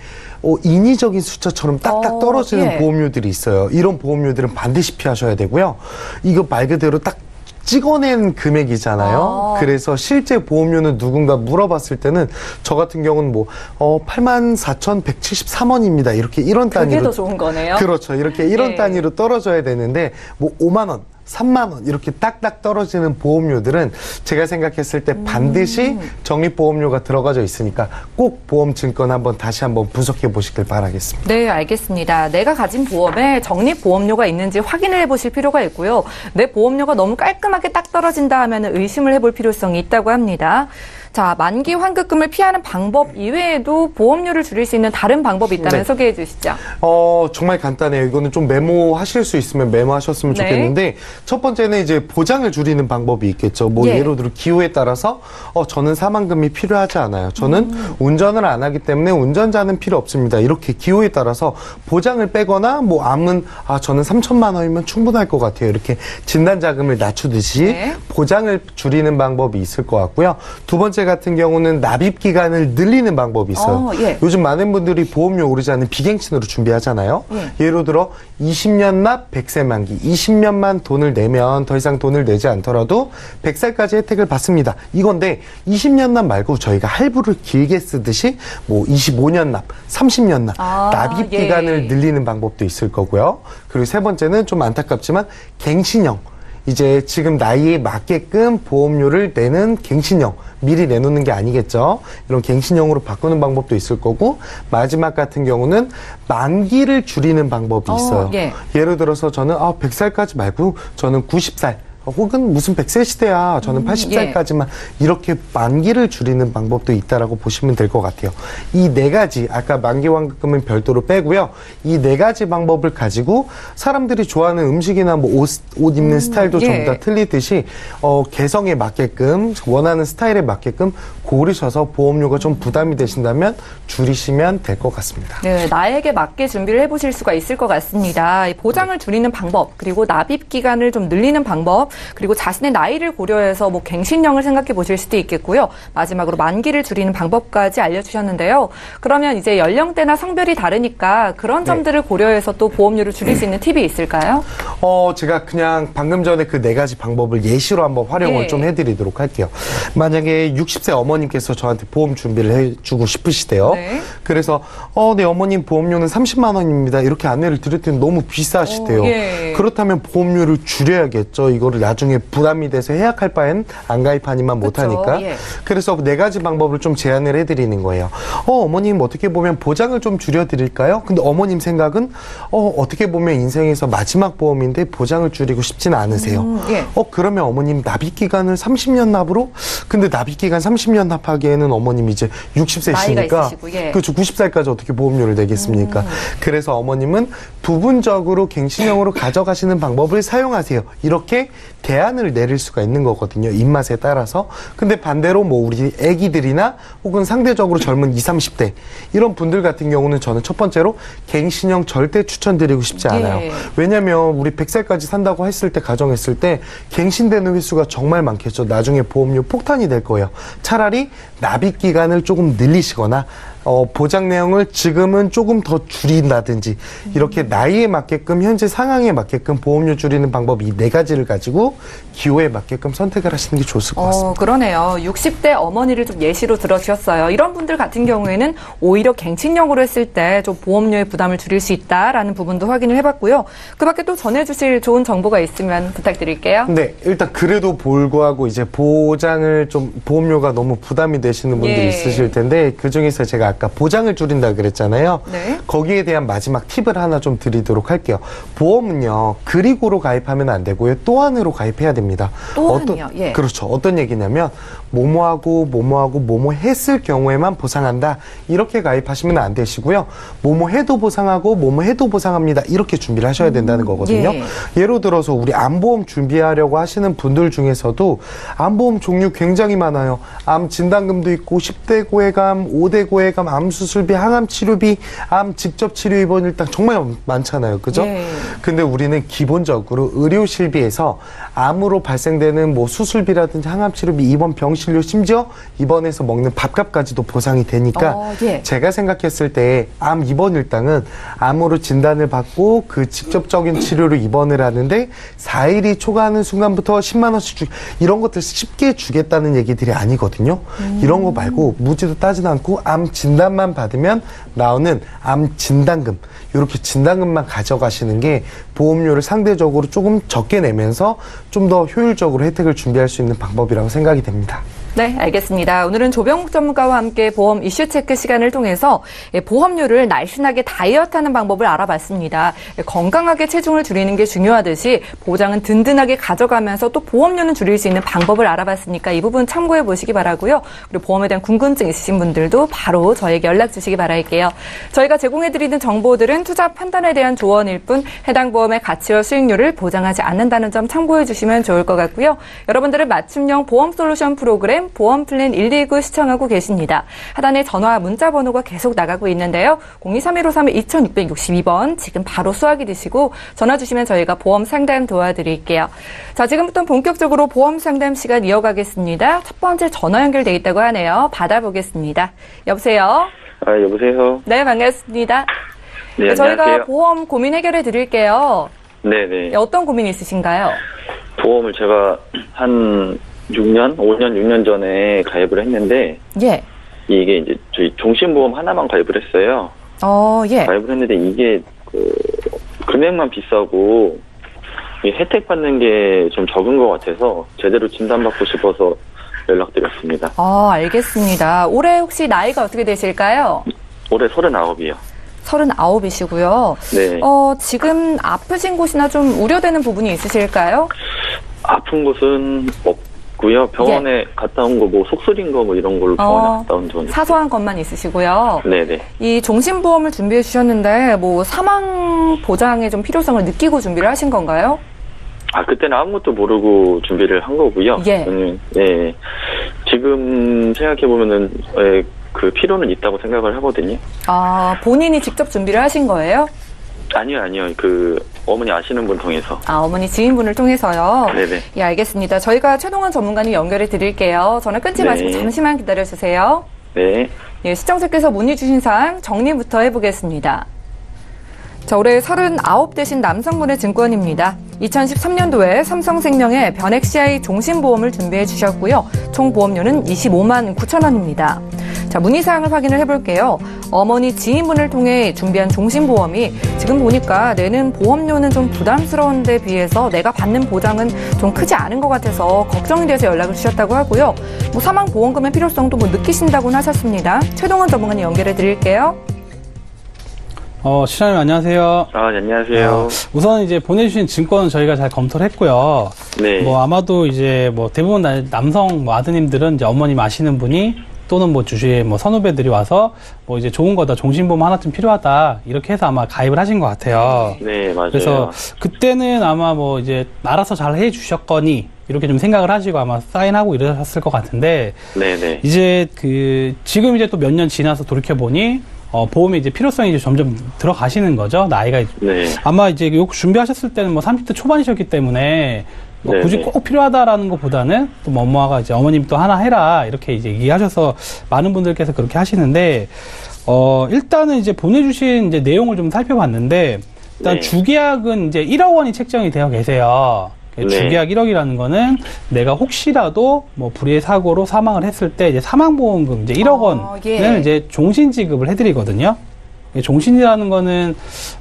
[SPEAKER 4] 인위적인 숫자처럼 딱딱 떨어지는 보험료들이 있어요. 이런 보험료들은 반드시 피하셔야 되고요. 이거 말 그대로 딱 찍어낸 금액이잖아요. 그래서 실제 보험료는 누군가 물어봤을 때는 저 같은 경우는 뭐 84,173원입니다. 이렇게 이런 단위로.
[SPEAKER 2] 그게 더 좋은 거네요.
[SPEAKER 4] 그렇죠. 이렇게 이런 단위로 떨어져야 되는데 뭐 5만 원. 3만 원 이렇게 딱딱 떨어지는 보험료들은 제가 생각했을 때 반드시 적립보험료가 들어가져 있으니까 꼭 보험증권 다시 한번 분석해 보시길 바라겠습니다.
[SPEAKER 2] 네, 알겠습니다. 내가 가진 보험에 적립보험료가 있는지 확인을 해보실 필요가 있고요. 내 보험료가 너무 깔끔하게 딱 떨어진다 하면 의심을 해볼 필요성이 있다고 합니다. 자, 만기 환급금을 피하는 방법 이외에도 보험료를 줄일 수 있는 다른 방법이 있다면 소개해 주시죠.
[SPEAKER 4] 정말 간단해요. 이거는 좀 메모하실 수 있으면 메모하셨으면 좋겠는데 첫 번째는 이제 보장을 줄이는 방법이 있겠죠. 뭐 예를 들어 기호에 따라서 저는 사망금이 필요하지 않아요. 저는 운전을 안 하기 때문에 운전자는 필요 없습니다. 이렇게 기호에 따라서 보장을 빼거나 뭐 암은 저는 3천만 원이면 충분할 것 같아요. 이렇게 진단 자금을 낮추듯이 보장을 줄이는 방법이 있을 것 같고요. 두 번째 같은 경우는 납입 기간을 늘리는 방법이 있어요. 요즘 많은 분들이 보험료 오르지 않는 비갱신으로 준비하잖아요. 예를 들어 20년 납 100세 만기, 20년만 돈을 내면 더 이상 돈을 내지 않더라도 100살까지 혜택을 받습니다. 이건데 20년 납 말고 저희가 할부를 길게 쓰듯이 뭐 25년 납, 30년 납, 납입 기간을 늘리는 방법도 있을 거고요. 그리고 세 번째는 좀 안타깝지만 갱신형. 이제 지금 나이에 맞게끔 보험료를 내는 갱신형, 미리 내놓는 게 아니겠죠. 이런 갱신형으로 바꾸는 방법도 있을 거고, 마지막 같은 경우는 만기를 줄이는 방법이 있어요. 예를 들어서 저는 100살까지 말고 저는 90살 혹은 무슨 100세 시대야. 저는 80살까지만 이렇게 만기를 줄이는 방법도 있다라고 보시면 될 것 같아요. 이 네 가지, 아까 만기환급금은 별도로 빼고요. 이 네 가지 방법을 가지고 사람들이 좋아하는 음식이나 뭐 옷 입는 스타일도 전부 다 틀리듯이 개성에 맞게끔 원하는 스타일에 맞게끔 고르셔서 보험료가 좀 부담이 되신다면 줄이시면 될 것 같습니다.
[SPEAKER 2] 네, 나에게 맞게 준비를 해보실 수가 있을 것 같습니다. 보장을 줄이는 방법, 그리고 납입 기간을 좀 늘리는 방법, 그리고 자신의 나이를 고려해서 뭐 갱신형을 생각해 보실 수도 있겠고요. 마지막으로 만기를 줄이는 방법까지 알려주셨는데요. 그러면 이제 연령대나 성별이 다르니까 그런 점들을 고려해서 또 보험료를 줄일 수 있는 팁이 있을까요?
[SPEAKER 4] 제가 그냥 방금 전에 그 네 가지 방법을 예시로 한번 활용을 좀 해드리도록 할게요. 만약에 60세 어머님께서 저한테 보험 준비를 해주고 싶으시대요. 그래서 네 어머님 보험료는 30만 원입니다. 이렇게 안내를 드렸더니 너무 비싸시대요. 그렇다면 보험료를 줄여야겠죠. 이거를 나중에 부담이 돼서 해약할 바엔 안 가입하니만 못하니까. 그래서 네 가지 방법을 좀 제안을 해드리는 거예요. 어머님 어떻게 보면 보장을 좀 줄여드릴까요? 근데 어머님 생각은 어떻게 보면 인생에서 마지막 보험인데 보장을 줄이고 싶지는 않으세요. 그러면 어머님 납입 기간을 30년 납으로 근데 납입기간 30년 납하기에는 어머님이 이제
[SPEAKER 2] 나이가
[SPEAKER 4] 60세시니까
[SPEAKER 2] 있으시고, 예.
[SPEAKER 4] 그렇죠. 90살까지 어떻게 보험료를 내겠습니까? 그래서 어머님은 부분적으로 갱신형으로 가져가시는 방법을 사용하세요. 이렇게 대안을 내릴 수가 있는 거거든요. 입맛에 따라서. 근데 반대로 뭐 우리 애기들이나 혹은 상대적으로 젊은 20, 30대 이런 분들 같은 경우는 저는 첫 번째로 갱신형 절대 추천드리고 싶지 않아요.
[SPEAKER 2] 예.
[SPEAKER 4] 왜냐면 우리 100살까지 산다고 했을 때 가정했을 때 갱신되는 횟수가 정말 많겠죠. 나중에 보험료 폭탄이 될 거예요. 차라리 납입 기간을 조금 늘리시거나 보장 내용을 지금은 조금 더 줄인다든지 이렇게 나이에 맞게끔 현재 상황에 맞게끔 보험료 줄이는 방법 이 4가지를 가지고 기호에 맞게끔 선택을 하시는 게 좋을 것 같습니다.
[SPEAKER 2] 그러네요. 60대 어머니를 좀 예시로 들어주셨어요. 이런 분들 같은 경우에는 오히려 갱신형으로 했을 때 좀 보험료의 부담을 줄일 수 있다라는 부분도 확인을 해봤고요. 그 밖에 또 전해주실 좋은 정보가 있으면 부탁드릴게요.
[SPEAKER 4] 네, 일단 그래도 불구하고 이제 보장을 좀 보험료가 너무 부담이 되시는 분들이
[SPEAKER 2] 예.
[SPEAKER 4] 있으실 텐데 그 중에서 제가 아까 보장을 줄인다 그랬잖아요.
[SPEAKER 2] 네.
[SPEAKER 4] 거기에 대한 마지막 팁을 하나 좀 드리도록 할게요. 보험은요, 그리고로 가입하면 안 되고요. 또한으로 가입해야 됩니다.
[SPEAKER 2] 또한이요? 예.
[SPEAKER 4] 그렇죠. 어떤 얘기냐면 뭐뭐 했을 경우에만 보상한다. 이렇게 가입하시면 안 되시고요. 뭐뭐 해도 보상하고 뭐뭐 해도 보상합니다. 이렇게 준비를 하셔야 된다는 거거든요.
[SPEAKER 2] 예.
[SPEAKER 4] 예를 들어서 우리 암보험 준비하려고 하시는 분들 중에서도 암보험 종류 굉장히 많아요. 암 진단금도 있고 10대 고해감, 5대 고해감, 암 수술비, 항암 치료비, 암 직접 치료 입원 일당 정말 많잖아요. 그죠?
[SPEAKER 2] 예.
[SPEAKER 4] 근데 우리는 기본적으로 의료 실비에서 암으로 발생되는 뭐 수술비라든지 항암 치료비, 입원 병실료, 심지어 입원해서 먹는 밥값까지도 보상이 되니까
[SPEAKER 2] 예.
[SPEAKER 4] 제가 생각했을 때 암 입원 일당은 암으로 진단을 받고 그 직접적인 치료로 입원을 하는데 4일이 초과하는 순간부터 10만 원씩 이런 것들 쉽게 주겠다는 얘기들이 아니거든요. 이런 거 말고 무지도 따지도 않고 암 진단만 받으면 나오는 암 진단금 이렇게 진단금만 가져가시는 게 보험료를 상대적으로 조금 적게 내면서 좀 더 효율적으로 혜택을 준비할 수 있는 방법이라고 생각이 됩니다.
[SPEAKER 2] 네, 알겠습니다. 오늘은 조병국 전문가와 함께 보험 이슈 체크 시간을 통해서 보험료를 날씬하게 다이어트하는 방법을 알아봤습니다. 건강하게 체중을 줄이는 게 중요하듯이 보장은 든든하게 가져가면서 또 보험료는 줄일 수 있는 방법을 알아봤으니까 이 부분 참고해 보시기 바라고요. 그리고 보험에 대한 궁금증 있으신 분들도 바로 저에게 연락 주시기 바랄게요. 저희가 제공해드리는 정보들은 투자 판단에 대한 조언일 뿐 해당 보험의 가치와 수익률을 보장하지 않는다는 점 참고해 주시면 좋을 것 같고요. 여러분들은 맞춤형 보험 솔루션 프로그램 보험 플랜 119 시청하고 계십니다. 하단에 전화 문자 번호가 계속 나가고 있는데요. 0231-2662번 지금 바로 수화기 드시고 전화 주시면 저희가 보험 상담 도와드릴게요. 자, 지금부터 본격적으로 보험 상담 시간 이어가겠습니다. 첫 번째 전화 연결돼 있다고 하네요. 받아보겠습니다. 여보세요?
[SPEAKER 5] 여보세요?
[SPEAKER 2] 네, 반갑습니다.
[SPEAKER 5] 네,
[SPEAKER 2] 저희가
[SPEAKER 5] 안녕하세요.
[SPEAKER 2] 보험 고민 해결해 드릴게요.
[SPEAKER 5] 네네.
[SPEAKER 2] 어떤 고민 있으신가요?
[SPEAKER 5] 보험을 제가 한 5년 전에 가입을 했는데,
[SPEAKER 2] 예.
[SPEAKER 5] 이게 이제 저희 종신보험 하나만 가입을 했어요.
[SPEAKER 2] 예.
[SPEAKER 5] 가입을 했는데 이게 금액만 비싸고 이 혜택 받는 게 좀 적은 것 같아서 제대로 진단받고 싶어서 연락드렸습니다.
[SPEAKER 2] 알겠습니다. 올해 혹시 나이가 어떻게 되실까요?
[SPEAKER 5] 올해 39이요.
[SPEAKER 2] 39이시고요.
[SPEAKER 5] 네.
[SPEAKER 2] 지금 아프신 곳이나 좀 우려되는 부분이 있으실까요?
[SPEAKER 5] 아픈 곳은 없고요. 병원에 갔다 온 거 뭐 속쓰린 거 뭐 이런 걸로 병원에 갔다 온 적은
[SPEAKER 2] 사소한 것만 있으시고요.
[SPEAKER 5] 네네.
[SPEAKER 2] 이 종신보험을 준비해 주셨는데 뭐 사망 보장의 좀 필요성을 느끼고 준비를 하신 건가요?
[SPEAKER 5] 그때는 아무것도 모르고 준비를 한 거고요.
[SPEAKER 2] 예.
[SPEAKER 5] 저는, 예. 지금 생각해보면은, 그 필요는 있다고 생각을 하거든요.
[SPEAKER 2] 본인이 직접 준비를 하신 거예요?
[SPEAKER 5] 아니요. 그, 어머니 아시는 분 통해서.
[SPEAKER 2] 어머니 지인분을 통해서요?
[SPEAKER 5] 네네.
[SPEAKER 2] 예, 알겠습니다. 저희가 최동원 전문가님 연결해 드릴게요. 전화 끊지
[SPEAKER 5] 네.
[SPEAKER 2] 마시고 잠시만 기다려주세요.
[SPEAKER 5] 네.
[SPEAKER 2] 예, 시청자께서 문의 주신 사항 정리부터 해보겠습니다. 자, 올해 39 되신 남성분의 증권입니다. 2013년도에 삼성생명에 변액 CI 종신보험을 준비해 주셨고요. 총 보험료는 25만 9천 원입니다. 자, 문의사항을 확인을 해볼게요. 어머니 지인분을 통해 준비한 종신보험이 지금 보니까 내는 보험료는 좀 부담스러운 데 비해서 내가 받는 보장은 좀 크지 않은 것 같아서 걱정이 돼서 연락을 주셨다고 하고요. 뭐 사망보험금의 필요성도 뭐 느끼신다고는 하셨습니다. 최동원 전문가님 연결해 드릴게요.
[SPEAKER 3] 시장님 안녕하세요.
[SPEAKER 5] 네, 안녕하세요.
[SPEAKER 3] 우선 이제 보내주신 증권은 저희가 잘 검토를 했고요.
[SPEAKER 5] 네.
[SPEAKER 3] 뭐 아마도 이제 뭐 대부분 남성 뭐 아드님들은 이제 어머님 아시는 분이 또는 뭐 주위에 뭐 선후배들이 와서 뭐 이제 좋은 거다, 종신보험 하나쯤 필요하다, 이렇게 해서 아마 가입을 하신 것 같아요.
[SPEAKER 5] 네, 맞아요.
[SPEAKER 3] 그래서 그때는 아마 뭐 이제 알아서 잘 해주셨거니 이렇게 좀 생각을 하시고 아마 사인하고 이러셨을 것 같은데,
[SPEAKER 5] 네네.
[SPEAKER 3] 이제 지금 이제 또 몇 년 지나서 돌이켜보니 보험의 이제 필요성이 이제 점점 들어가시는 거죠. 나이가
[SPEAKER 5] 네.
[SPEAKER 3] 아마 이제 요 준비하셨을 때는 뭐 30대 초반이셨기 때문에 뭐 굳이 꼭 필요하다라는 것보다는 또 뭐 엄마가 이제 어머님 또 하나 해라 이렇게 이제 얘기하셔서 많은 분들께서 그렇게 하시는데, 일단은 이제 보내주신 이제 내용을 좀 살펴봤는데, 일단
[SPEAKER 5] 네.
[SPEAKER 3] 주계약은 이제 1억 원이 책정이 되어 계세요.
[SPEAKER 5] 네.
[SPEAKER 3] 주계약 1억이라는 거는 내가 혹시라도 뭐 불의의 사고로 사망을 했을 때 이제 사망보험금 이제 1억 원을
[SPEAKER 2] 예.
[SPEAKER 3] 이제 종신 지급을 해드리거든요. 종신이라는 거는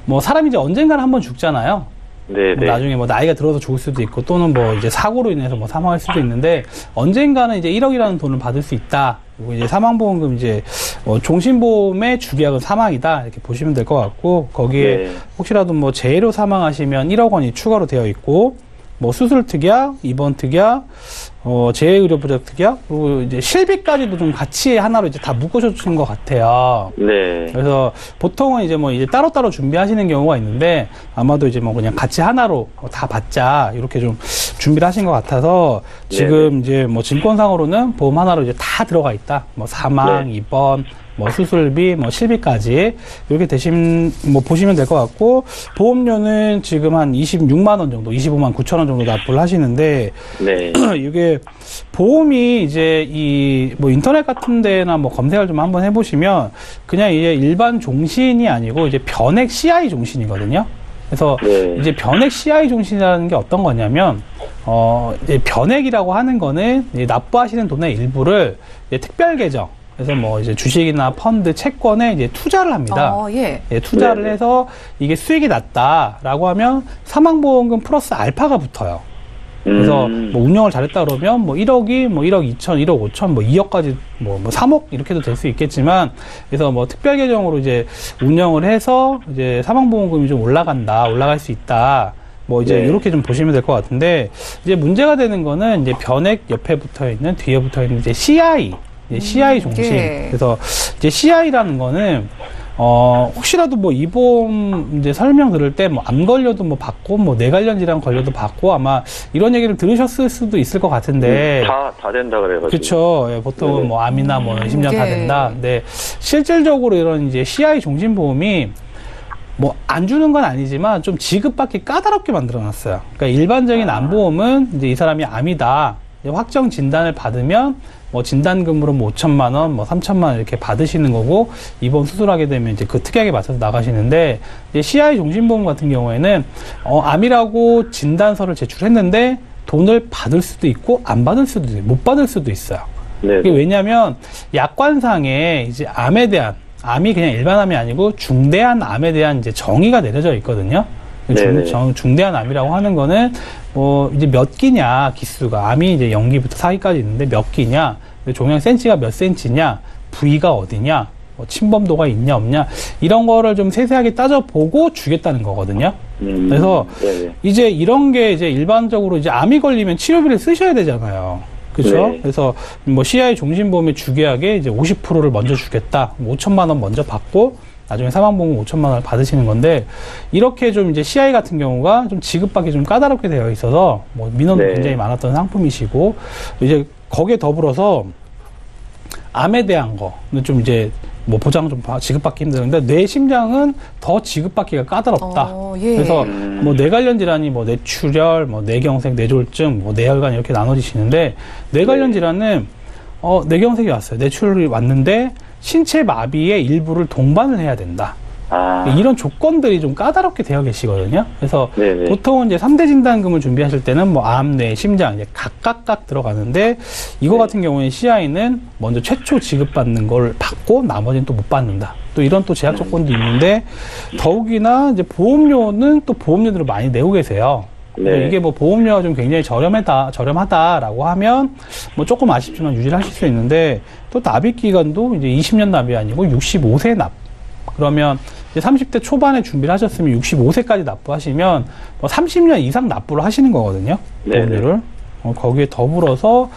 [SPEAKER 3] 뭐 사람이 이제 언젠가는 한번 죽잖아요.
[SPEAKER 5] 네네.
[SPEAKER 3] 뭐 나중에 뭐 나이가 들어서 죽을 수도 있고 또는 뭐 이제 사고로 인해서 뭐 사망할 수도 있는데 언젠가는 이제 1억이라는 돈을 받을 수 있다. 그리고 이제 사망보험금 이제 종신보험의 주계약은 사망이다 이렇게 보시면 될 것 같고, 거기에
[SPEAKER 5] 네.
[SPEAKER 3] 혹시라도 뭐 재해로 사망하시면 1억 원이 추가로 되어 있고, 뭐 수술 특약, 입원 특약, 재해의료보장 특약, 그리고 이제 실비까지도 좀 같이 하나로 이제 다 묶어주신 것 같아요.
[SPEAKER 5] 네.
[SPEAKER 3] 그래서 보통은 이제 뭐 이제 따로따로 준비하시는 경우가 있는데, 아마도 이제 뭐 그냥 같이 하나로 다 받자 이렇게 좀 준비를 하신 것 같아서, 지금 이제 뭐 증권상으로는 보험 하나로 이제 다 들어가 있다. 뭐 사망, 입원, 뭐 수술비, 뭐 실비까지 이렇게 뭐 보시면 될 것 같고, 보험료는 지금 한 26만 원 정도, 25만 9천 원 정도 납부를 하시는데,
[SPEAKER 5] 네.
[SPEAKER 3] 이게 보험이 이제 뭐 인터넷 같은 데나 뭐 검색을 좀 한번 해보시면 그냥 이제 일반 종신이 아니고 이제 변액 CI 종신이거든요. 그래서
[SPEAKER 5] 네.
[SPEAKER 3] 이제 변액 CI 종신이라는 게 어떤 거냐면, 이제 변액이라고 하는 거는 이제 납부하시는 돈의 일부를 이제 특별 계정, 그래서 뭐 이제 주식이나 펀드, 채권에 이제 투자를 합니다.
[SPEAKER 2] 예.
[SPEAKER 3] 예, 투자를
[SPEAKER 5] 네.
[SPEAKER 3] 해서 이게 수익이 났다라고 하면 사망보험금 플러스 알파가 붙어요. 그래서 뭐 운영을 잘했다 그러면 뭐 1억이 뭐 1억 2천, 1억 5천, 뭐 2억까지 뭐 3억 이렇게도 될 수 있겠지만, 그래서 뭐 특별 계정으로 이제 운영을 해서 이제 사망보험금이 좀 올라갈 수 있다. 뭐 이제
[SPEAKER 5] 네.
[SPEAKER 3] 이렇게 좀 보시면 될 것 같은데, 이제 문제가 되는 거는 이제 변액 옆에 붙어 있는, 뒤에 붙어 있는 이제 CI. CI 종신.
[SPEAKER 2] 예.
[SPEAKER 3] 그래서 이제 CI라는 거는 혹시라도 뭐 이 보험 이제 설명 들을 때 뭐 암 걸려도 뭐 받고 뭐 뇌관련 질환 걸려도 받고, 아마 이런 얘기를 들으셨을 수도 있을 것 같은데.
[SPEAKER 5] 다 된다 그래가지고.
[SPEAKER 3] 그렇죠. 예, 보통은
[SPEAKER 5] 네네.
[SPEAKER 3] 뭐 암이나 뭐 심장 다
[SPEAKER 2] 예.
[SPEAKER 3] 된다. 근데 실질적으로 이런 이제 CI 종신 보험이 뭐 안 주는 건 아니지만 좀 지급받기 까다롭게 만들어 놨어요. 그러니까 일반적인 암보험은 이제 이 사람이 암이다, 이제 확정 진단을 받으면 뭐 진단금으로 뭐 5천만 원, 뭐 3천만 원 이렇게 받으시는 거고, 입원 수술하게 되면 이제 그 특약에 맞춰서 나가시는데, 이제 CI 종신보험 같은 경우에는 암이라고 진단서를 제출했는데 돈을 받을 수도 있고 안 받을 수도 있고 못 받을 수도 있어요.
[SPEAKER 5] 네.
[SPEAKER 3] 이게 왜냐하면 약관상에 이제 암에 대한, 암이 그냥 일반 암이 아니고 중대한 암에 대한 이제 정의가 내려져 있거든요.
[SPEAKER 5] 네네.
[SPEAKER 3] 중대한 암이라고 하는 거는 뭐 이제 몇 기냐, 기수가 암이 이제 0기부터 4기까지 있는데 몇 기냐, 종양 센치가 몇 센치냐, 부위가 어디냐, 뭐 침범도가 있냐 없냐, 이런 거를 좀 세세하게 따져보고 주겠다는 거거든요. 그래서
[SPEAKER 5] 네네.
[SPEAKER 3] 이제 이런 게 이제 일반적으로 이제 암이 걸리면 치료비를 쓰셔야 되잖아요. 그렇죠?
[SPEAKER 5] 네.
[SPEAKER 3] 그래서 뭐 CI 종신보험의 주계약에 이제 50%를 먼저 주겠다, 5천만 원 먼저 받고 나중에 사망보험 5천만 원을 받으시는 건데, 이렇게 좀 이제 CI 같은 경우가 좀 지급받기 좀 까다롭게 되어 있어서 뭐 민원도
[SPEAKER 5] 네.
[SPEAKER 3] 굉장히 많았던 상품이시고, 이제 거기에 더불어서 암에 대한 거는 좀 이제 뭐 보장 좀 지급받기 힘드는데, 뇌심장은 더 지급받기가 까다롭다.
[SPEAKER 2] 예.
[SPEAKER 3] 그래서 뭐 뇌관련 질환이 뭐 뇌출혈, 뭐 뇌경색, 뇌졸중, 뭐 뇌혈관 이렇게 나눠지시는데, 뇌관련 질환은 뇌경색이 왔어요. 뇌출혈이 왔는데 신체 마비의 일부를 동반을 해야 된다. 이런 조건들이 좀 까다롭게 되어 계시거든요. 그래서
[SPEAKER 5] 네네.
[SPEAKER 3] 보통은 이제 3대 진단금을 준비하실 때는 뭐 암, 뇌, 심장 이제 각각 들어가는데, 이거 같은 경우에 CI는 먼저 최초 지급받는 걸 받고 나머지는 또 못 받는다. 또 이런 또 제약 조건도 있는데, 더욱이나 이제 보험료는 또 보험료들을 많이 내고 계세요.
[SPEAKER 5] 네.
[SPEAKER 3] 이게 뭐 보험료가 좀 굉장히 저렴하다라고 하면 뭐 조금 아쉽지만 유지를 하실 수 있는데, 또 납입 기간도 이제 20년 납이 아니고 65세 납. 그러면 이제 30대 초반에 준비를 하셨으면 65세까지 납부하시면 뭐 30년 이상 납부를 하시는 거거든요. 보험료를. 거기에 더불어서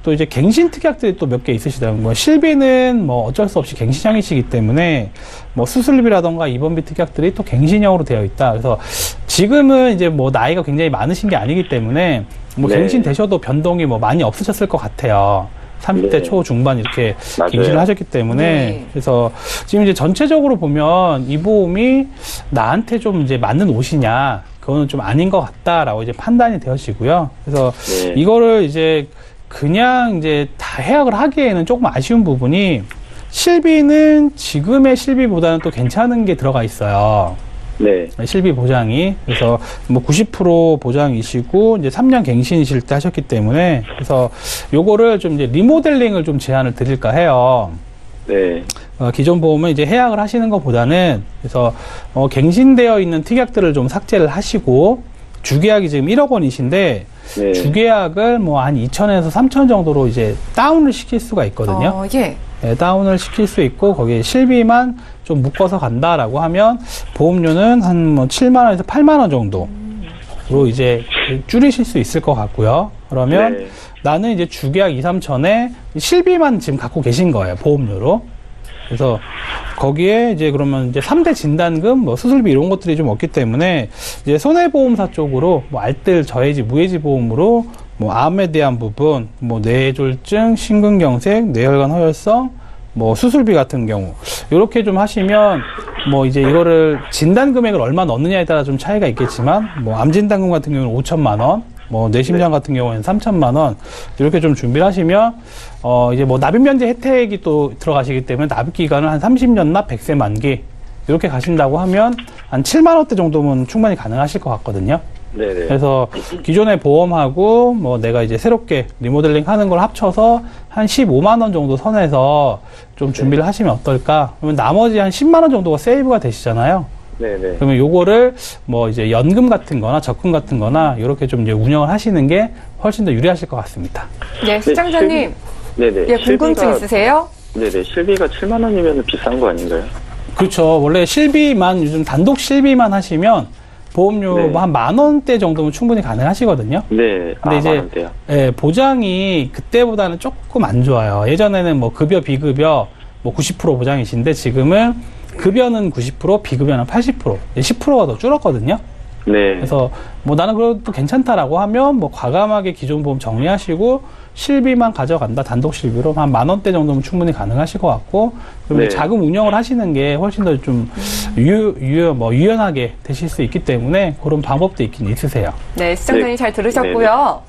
[SPEAKER 3] 또 이제 갱신 특약들이 또 몇 개 있으시더라고요. 뭐 실비는 뭐 어쩔 수 없이 갱신형이시기 때문에 뭐 수술비라던가 입원비 특약들이 또 갱신형으로 되어 있다. 그래서 지금은 이제 뭐 나이가 굉장히 많으신 게 아니기 때문에 뭐 갱신 되셔도 변동이 뭐 많이 없으셨을 것 같아요. 30대 초중반 이렇게 갱신을 하셨기 때문에 그래서 지금 이제 전체적으로 보면 이 보험이 나한테 좀 이제 맞는 옷이냐 그거는 좀 아닌 것 같다라고 이제 판단이 되어지고요. 그래서 이거를 이제 그냥 이제 다 해약을 하기에는 조금 아쉬운 부분이 실비는 지금의 실비보다는 또 괜찮은 게 들어가 있어요. 실비 보장이. 그래서 뭐 90% 보장이시고 이제 3년 갱신이실 때 하셨기 때문에 그래서 요거를 좀 이제 리모델링을 좀 제안을 드릴까 해요. 기존 보험은 이제 해약을 하시는 것보다는 그래서 갱신되어 있는 특약들을 좀 삭제를 하시고 주계약이 지금 1억 원이신데 주계약을 뭐 한 2천에서 3천 정도로 이제 다운을 시킬 수가 있거든요. 다운을 시킬 수 있고 거기에 실비만 좀 묶어서 간다라고 하면 보험료는 한 뭐 7만 원에서 8만 원 정도로 이제 줄이실 수 있을 것 같고요. 그러면 나는 이제 주계약 2, 3천에 실비만 지금 갖고 계신 거예요. 보험료로. 그래서 거기에 이제 그러면 이제 3대 진단금, 뭐 수술비 이런 것들이 좀 없기 때문에 이제 손해보험사 쪽으로 뭐 알뜰 저해지 무해지 보험으로 뭐 암에 대한 부분, 뭐 뇌졸중, 심근경색, 뇌혈관 허혈성, 뭐 수술비 같은 경우 이렇게 좀 하시면 뭐 이제 이거를 진단 금액을 얼마 넣느냐에 따라 좀 차이가 있겠지만 뭐 암 진단금 같은 경우는 5천만 원, 뭐 뇌심장 같은 경우에는 3천만 원 이렇게 좀 준비를 하시면 이제 뭐 납입 면제 혜택이 또 들어가시기 때문에 납입 기간은 한 30년 납 100세 만기 이렇게 가신다고 하면 한 7만 원대 정도면 충분히 가능하실 것 같거든요. 그래서 기존의 보험하고 뭐 내가 이제 새롭게 리모델링 하는 걸 합쳐서 한 15만 원 정도 선에서 좀 준비를 하시면 어떨까? 그러면 나머지 한 10만 원 정도가 세이브가 되시잖아요. 그러면 요거를 뭐 이제 연금 같은 거나 적금 같은 거나 이렇게 좀 이제 운영을 하시는 게 훨씬 더 유리하실 것 같습니다.
[SPEAKER 2] 시청자님. 궁금증 있으세요?
[SPEAKER 5] 실비가 7만 원이면 비싼 거 아닌가요?
[SPEAKER 3] 그렇죠. 원래 실비만 요즘 단독 실비만 하시면 보험료 뭐 한 10,000원대 정도면 충분히 가능하시거든요. 근데 이제 보장이 그때보다는 조금 안 좋아요. 예전에는 뭐 급여 비급여 뭐 90% 보장이신데 지금은 급여는 90%, 비급여는 80%, 10%가 더 줄었거든요. 그래서 뭐 나는 그래도 괜찮다라고 하면 뭐 과감하게 기존 보험 정리하시고 실비만 가져간다. 단독 실비로 한 10,000원대 정도면 충분히 가능하실 것 같고 그리고 자금 운영을 하시는 게 훨씬 더 좀 유연하게 되실 수 있기 때문에 그런 방법도 있긴 있으세요.
[SPEAKER 2] 시청자님 잘 들으셨고요.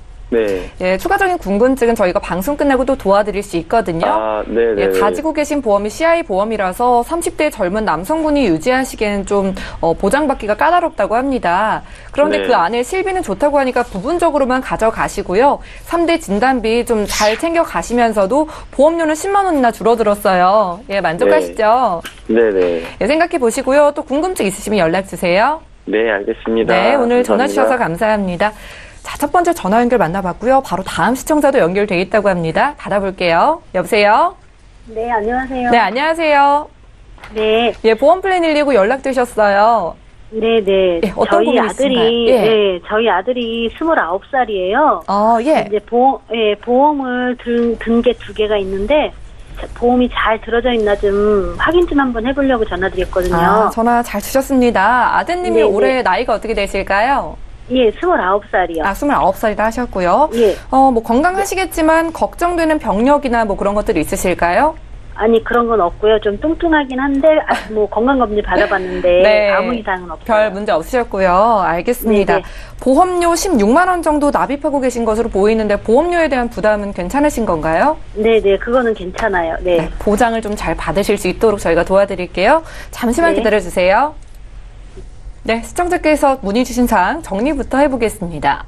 [SPEAKER 2] 추가적인 궁금증은 저희가 방송 끝나고 또 도와드릴 수 있거든요. 가지고 계신 보험이 CI 보험이라서 30대 젊은 남성분이 유지하시기에는 좀 보장받기가 까다롭다고 합니다. 그런데 그 안에 실비는 좋다고 하니까 부분적으로만 가져가시고요. 3대 진단비 좀 잘 챙겨 가시면서도 보험료는 10만 원이나 줄어들었어요. 만족하시죠? 생각해 보시고요. 또 궁금증 있으시면 연락 주세요.
[SPEAKER 5] 알겠습니다.
[SPEAKER 2] 오늘 전화 주셔서 감사합니다. 자, 첫 번째 전화 연결 만나봤고요. 바로 다음 시청자도 연결돼 있다고 합니다. 받아볼게요. 여보세요?
[SPEAKER 6] 안녕하세요.
[SPEAKER 2] 안녕하세요. 보험 플랜 119 연락 주셨어요.
[SPEAKER 6] 어떤 저희 아들이, 저희 아들이 29살이에요. 이제 보험을 든 게 2개가 있는데, 보험이 잘 들어져 있나 좀 확인 좀 한번 해보려고 전화드렸거든요.
[SPEAKER 2] 전화 잘 주셨습니다. 아드님이 올해 나이가 어떻게 되실까요?
[SPEAKER 6] 29살이요.
[SPEAKER 2] 29살이라 하셨고요. 뭐 건강하시겠지만 걱정되는 병력이나 뭐 그런 것들이 있으실까요?
[SPEAKER 6] 아니, 그런 건 없고요. 좀 뚱뚱하긴 한데, 뭐 건강검진 받아봤는데 아무 이상은 없어요.
[SPEAKER 2] 별 문제 없으셨고요. 알겠습니다. 보험료 16만 원 정도 납입하고 계신 것으로 보이는데 보험료에 대한 부담은 괜찮으신 건가요?
[SPEAKER 6] 그거는 괜찮아요.
[SPEAKER 2] 보장을 좀 잘 받으실 수 있도록 저희가 도와드릴게요. 잠시만 기다려주세요. 시청자께서 문의 주신 사항 정리부터 해보겠습니다.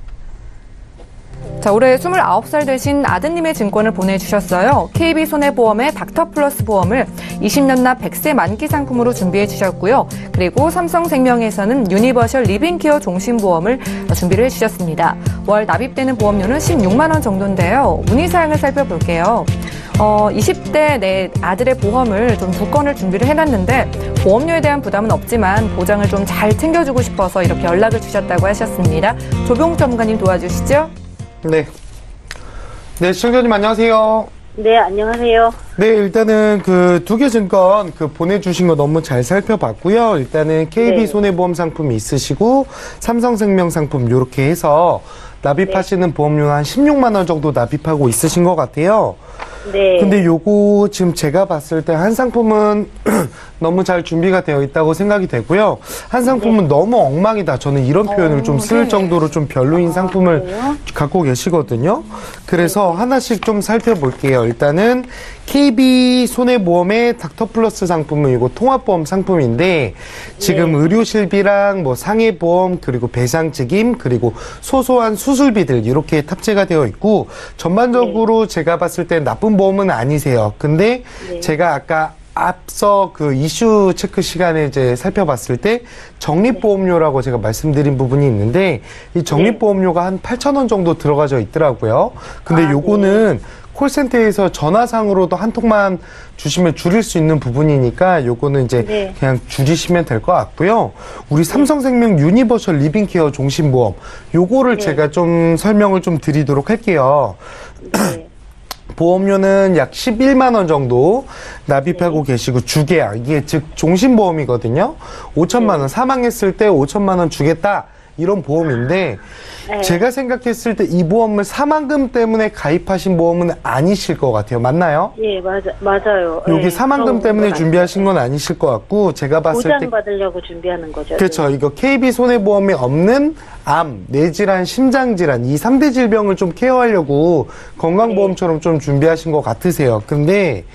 [SPEAKER 2] 자, 올해 29살 되신 아드님의 증권을 보내주셨어요. KB손해보험의 닥터플러스 보험을 20년 납 100세 만기 상품으로 준비해 주셨고요. 그리고 삼성생명에서는 유니버셜 리빙케어 종신보험을 준비를 해주셨습니다. 월 납입되는 보험료는 16만 원 정도인데요. 문의사항을 살펴볼게요. 20대 내 아들의 보험을 좀 2건을 준비를 해놨는데 보험료에 대한 부담은 없지만 보장을 좀 잘 챙겨주고 싶어서 이렇게 연락을 주셨다고 하셨습니다. 조병욱 전문가님 도와주시죠?
[SPEAKER 4] 네. 네, 시청자님 안녕하세요.
[SPEAKER 6] 네, 안녕하세요.
[SPEAKER 4] 네, 일단은 그 2개 증권 보내주신 거 너무 잘 살펴봤고요. 일단은 KB 손해보험 상품이 있으시고 삼성생명 상품 요렇게 해서 납입하시는 보험료 한 16만 원 정도 납입하고 있으신 것 같아요.
[SPEAKER 6] 네.
[SPEAKER 4] 근데 요거 지금 제가 봤을 때 한 상품은 너무 잘 준비가 되어 있다고 생각이 되고요. 한 상품은 너무 엉망이다. 저는 이런 표현을 좀 쓸 정도로 좀 별로인 상품을 갖고 계시거든요. 그래서 하나씩 좀 살펴볼게요. 일단은 KB 손해보험의 닥터플러스 상품은 이거 통합보험 상품인데 지금 의료실비랑 뭐 상해보험 그리고 배상책임 그리고 소소한 수술비들 이렇게 탑재가 되어 있고 전반적으로 제가 봤을 때 나쁜 보험은 아니세요. 근데 제가 아까 앞서 그 이슈 체크 시간에 이제 살펴봤을 때 적립보험료라고 제가 말씀드린 부분이 있는데 이 적립보험료가 한 8,000원 정도 들어가져 있더라고요. 근데 요거는 콜센터에서 전화상으로도 한 통만 주시면 줄일 수 있는 부분이니까 요거는 이제 그냥 줄이시면 될 것 같고요. 우리 삼성생명 유니버셜 리빙케어 종신보험 요거를 제가 좀 설명을 좀 드리도록 할게요. 보험료는 약 11만 원 정도 납입하고 계시고 주계약 이게 즉 종신보험이거든요. 5천만 원 사망했을 때 5천만 원 주겠다 이런 보험인데 제가 생각했을 때 이 보험을 사망금 때문에 가입하신 보험은 아니실 것 같아요. 맞나요?
[SPEAKER 6] 예, 맞아요.
[SPEAKER 4] 여기 사망금 때문에 준비하신 건 아니실 것 같고 제가 봤을 때
[SPEAKER 6] 보장받으려고 준비하는 거죠.
[SPEAKER 4] 그렇죠. 이거 KB 손해보험에 없는 암, 뇌질환, 심장질환 이 3대 질병을 좀 케어하려고 건강보험처럼 좀 준비하신 것 같으세요. 근데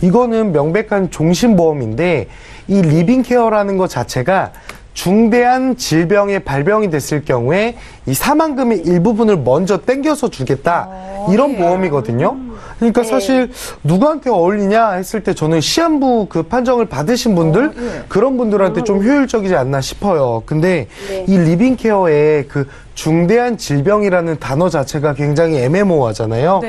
[SPEAKER 4] 이거는 명백한 종신보험인데 이 리빙케어라는 것 자체가 중대한 질병에 발병이 됐을 경우에 이 사망금의 일부분을 먼저 땡겨서 주겠다 이런 보험이거든요. 그러니까 사실 누구한테 어울리냐 했을 때 저는 시한부 그 판정을 받으신 분들 그런 분들한테 좀 효율적이지 않나 싶어요. 근데 이 리빙케어에 그 중대한 질병이라는 단어 자체가 굉장히 애매모호하잖아요.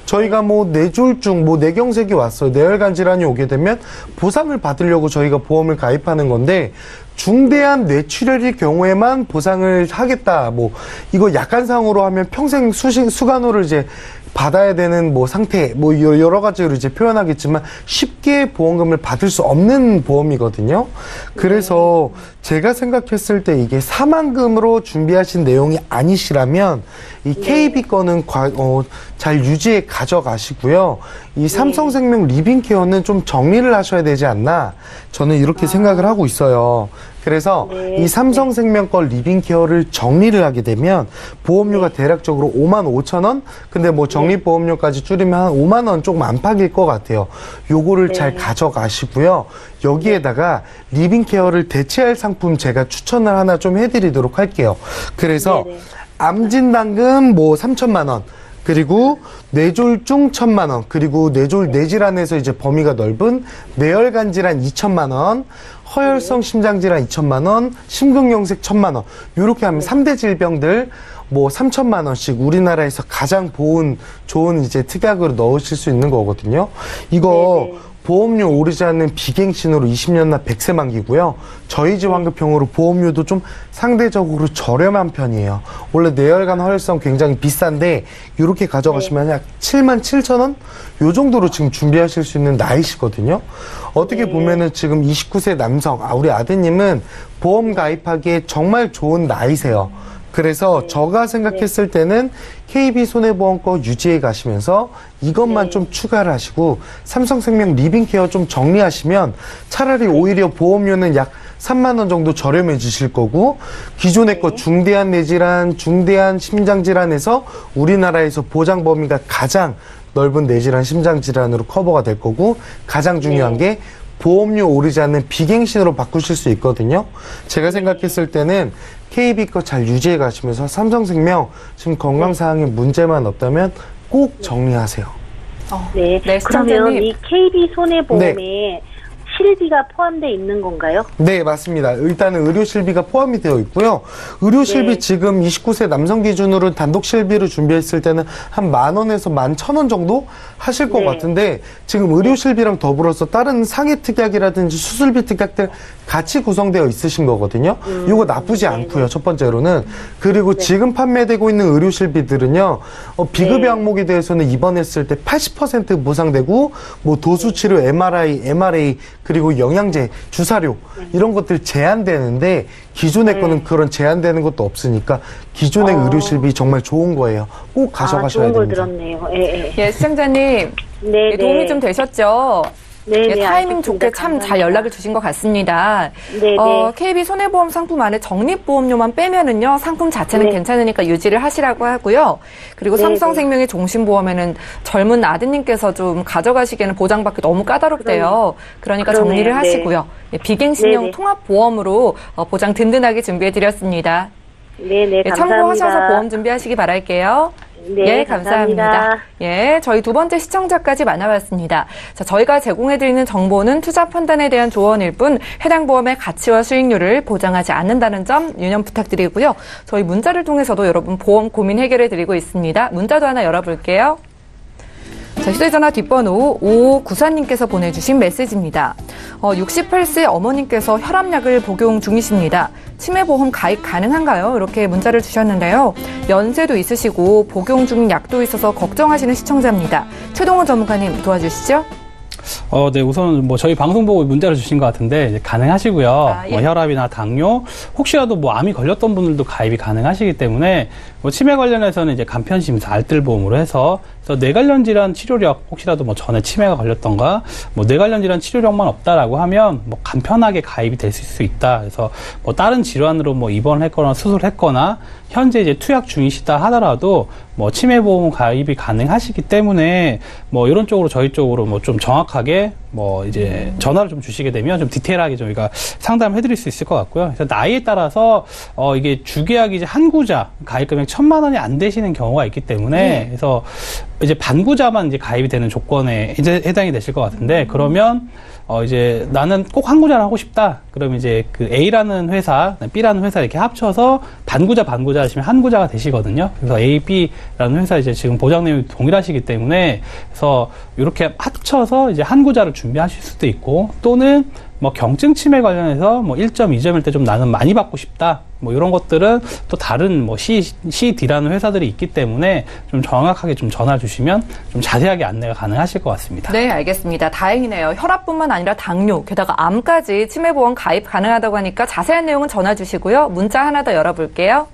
[SPEAKER 4] 저희가 뭐 뇌졸중, 뭐 뇌경색이 왔어요. 뇌혈관 질환이 오게 되면 보상을 받으려고 저희가 보험을 가입하는 건데 중대한 뇌출혈일 경우에만 보상을 하겠다. 뭐 이거 약관상으로 하면 평생 수간호를 이제 받아야 되는 뭐 상태, 뭐 여러 가지로 이제 표현하겠지만 쉽게 보험금을 받을 수 없는 보험이거든요. 그래서 제가 생각했을 때 이게 사망금으로 준비하신 내용이 아니시라면 이 KB 거는 잘 유지해 가져가시고요. 이 삼성생명 리빙케어는 좀 정리를 하셔야 되지 않나 저는 이렇게 생각을 하고 있어요. 그래서 이 삼성생명 거 리빙케어를 정리를 하게 되면 보험료가 대략적으로 55,000원? 근데 뭐 적립보험료까지 줄이면 한 5만 원 조금 안팎일 것 같아요. 요거를 잘 가져가시고요. 여기에다가 리빙케어를 대체할 상품 제가 추천을 하나 좀 해드리도록 할게요. 그래서 암진단금 뭐 3천만 원. 그리고 뇌졸중 1,000만 원, 그리고 뇌질환에서 이제 범위가 넓은 뇌혈관 질환 2천만 원, 허혈성 심장질환 2천만 원, 심근경색 1,000만 원. 요렇게 하면 3대 질병들 뭐 3천만 원씩 우리나라에서 가장 좋은 이제 특약으로 넣으실 수 있는 거거든요. 이거 보험료 오르지 않는 비갱신으로 20년나 100세 만기고요. 저희 집 환급형으로 보험료도 좀 상대적으로 저렴한 편이에요. 원래 뇌혈관 허혈성 굉장히 비싼데 이렇게 가져가시면 약 77,000원? 요 정도로 지금 준비하실 수 있는 나이시거든요. 어떻게 보면은 지금 29세 남성, 우리 아드님은 보험 가입하기에 정말 좋은 나이세요. 그래서 제가 생각했을 때는 KB 손해보험 거 유지해 가시면서 이것만 좀 추가를 하시고 삼성생명 리빙케어 좀 정리하시면 차라리 오히려 보험료는 약 3만 원 정도 저렴해지실 거고 기존의 거 중대한 뇌질환, 중대한 심장질환에서 우리나라에서 보장 범위가 가장 넓은 뇌질환, 심장질환으로 커버가 될 거고 가장 중요한 게 보험료 오르지 않는 비갱신으로 바꾸실 수 있거든요. 제가 생각했을 때는 KB 거 잘 유지해 가시면서 삼성생명 지금 건강사항에 문제만 없다면 꼭 정리하세요.
[SPEAKER 6] 그러면 이 KB 손해보험에 실비가 포함되어 있는 건가요?
[SPEAKER 4] 네, 맞습니다. 일단은 의료 실비가 포함이 되어 있고요. 의료 실비
[SPEAKER 6] 네.
[SPEAKER 4] 지금 29세 남성 기준으로 단독 실비를 준비했을 때는 한 10,000원에서 11,000원 정도 하실 것
[SPEAKER 6] 네.
[SPEAKER 4] 같은데 지금 의료 실비랑 더불어서 다른 상해 특약이라든지 수술비 특약들 같이 구성되어 있으신 거거든요. 이거 나쁘지 않고요. 첫 번째로는. 그리고 지금 판매되고 있는 의료 실비들은요. 비급
[SPEAKER 6] 네.
[SPEAKER 4] 항목에 대해서는 입원했을 때 80% 보상되고 뭐 도수 치료, MRI 그리고 영양제, 주사료 이런 것들 제한되는데 기존의 거는 그런 제한되는 것도 없으니까 기존의 의료 실비 정말 좋은 거예요. 꼭 가져가셔야
[SPEAKER 6] 좋은 걸
[SPEAKER 4] 됩니다.
[SPEAKER 6] 들었네요. 예, 예.
[SPEAKER 2] 예, 시청자님.
[SPEAKER 6] 네,
[SPEAKER 2] 예, 도움이 좀 되셨죠?
[SPEAKER 6] 네,
[SPEAKER 2] 예,
[SPEAKER 6] 네,
[SPEAKER 2] 타이밍
[SPEAKER 6] 알겠습니다.
[SPEAKER 2] 좋게 참 잘
[SPEAKER 6] 감사합니다.
[SPEAKER 2] 연락을 주신 것 같습니다.
[SPEAKER 6] 네, 네.
[SPEAKER 2] KB 손해보험 상품 안에 적립보험료만 빼면은요, 상품 자체는
[SPEAKER 6] 네.
[SPEAKER 2] 괜찮으니까 유지를 하시라고 하고요. 그리고
[SPEAKER 6] 네,
[SPEAKER 2] 삼성생명의 종신보험에는 젊은 아드님께서 좀 가져가시기에는 보장받기 너무 까다롭대요. 그러니까
[SPEAKER 6] 그러네요.
[SPEAKER 2] 정리를
[SPEAKER 6] 네.
[SPEAKER 2] 하시고요. 예, 비갱신형
[SPEAKER 6] 네, 네.
[SPEAKER 2] 통합보험으로 보장 든든하게 준비해드렸습니다.
[SPEAKER 6] 네, 네,
[SPEAKER 2] 예,
[SPEAKER 6] 감사합니다.
[SPEAKER 2] 참고하셔서 보험 준비하시기 바랄게요.
[SPEAKER 6] 네,
[SPEAKER 2] 예, 감사합니다. 예, 저희 두 번째 시청자까지 만나봤습니다. 자, 저희가 제공해드리는 정보는 투자 판단에 대한 조언일 뿐 해당 보험의 가치와 수익률을 보장하지 않는다는 점 유념 부탁드리고요. 저희 문자를 통해서도 여러분 보험 고민 해결해드리고 있습니다. 문자도 하나 열어볼게요. 자, 휴대전화 뒷번호 5594님께서 보내주신 메시지입니다. 68세 어머님께서 혈압약을 복용 중이십니다. 치매보험 가입 가능한가요? 이렇게 문자를 주셨는데요. 연세도 있으시고 복용 중인 약도 있어서 걱정하시는 시청자입니다. 최동원 전문가님 도와주시죠.
[SPEAKER 3] 네, 우선 뭐 저희 방송 보고 문자를 주신 것 같은데 이제 가능하시고요.
[SPEAKER 2] 예.
[SPEAKER 3] 뭐 혈압이나 당뇨, 혹시라도 뭐 암이 걸렸던 분들도 가입이 가능하시기 때문에 뭐 치매 관련해서는 이제 간편 심사 알뜰보험으로 해서 뇌 관련 질환 치료력 혹시라도 뭐 전에 치매가 걸렸던가 뭐 뇌 관련 질환 치료력만 없다라고 하면 뭐 간편하게 가입이 될 수 있다. 그래서 뭐 다른 질환으로 뭐 입원했거나 수술했거나 현재 이제 투약 중이시다 하더라도 뭐 치매보험 가입이 가능하시기 때문에 뭐 이런 쪽으로 저희 쪽으로 뭐 좀 정확하게 뭐 이제 전화를 좀 주시게 되면 좀 디테일하게 저희가 상담해 드릴 수 있을 것 같고요. 그래서 나이에 따라서 이게 주계약이 이제 한 구자 가입 금액 1,000만 원이 안 되시는 경우가 있기 때문에 그래서 이제 반구자만 이제 가입이 되는 조건에 이제 해당이 되실 것 같은데 그러면 이제 나는 꼭 한 구자를 하고 싶다. 그러면 이제 그 A라는 회사, B라는 회사 이렇게 합쳐서 반구자 하시면 한 구자가 되시거든요. 그래서 A, B라는 회사 이제 지금 보장 내용이 동일하시기 때문에 그래서 이렇게 합쳐서 이제 한 구자를 준비하실 수도 있고 또는 뭐 경증 치매 관련해서 뭐 1점, 2점일 때 좀 나는 많이 받고 싶다. 뭐 이런 것들은 또 다른 뭐 CD라는 회사들이 있기 때문에 좀 정확하게 좀 전화 주시면 좀 자세하게 안내가 가능하실 것 같습니다.
[SPEAKER 2] 네, 알겠습니다. 다행이네요. 혈압뿐만 아니라 당뇨, 게다가 암까지 치매보험 가입 가능하다고 하니까 자세한 내용은 전화 주시고요. 문자 하나 더 열어볼게요.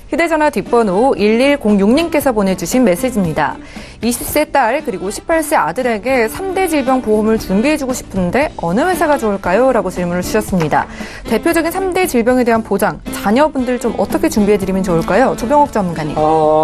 [SPEAKER 2] 휴대전화 뒷번호 1106님께서 보내주신 메시지입니다. 20세 딸 그리고 18세 아들에게 3대 질병 보험을 준비해주고 싶은데 어느 회사가 좋을까요? 라고 질문을 주셨습니다. 대표적인 3대 질병에 대한 보장, 자녀분들 좀 어떻게 준비해드리면 좋을까요? 조병옥 전문가님.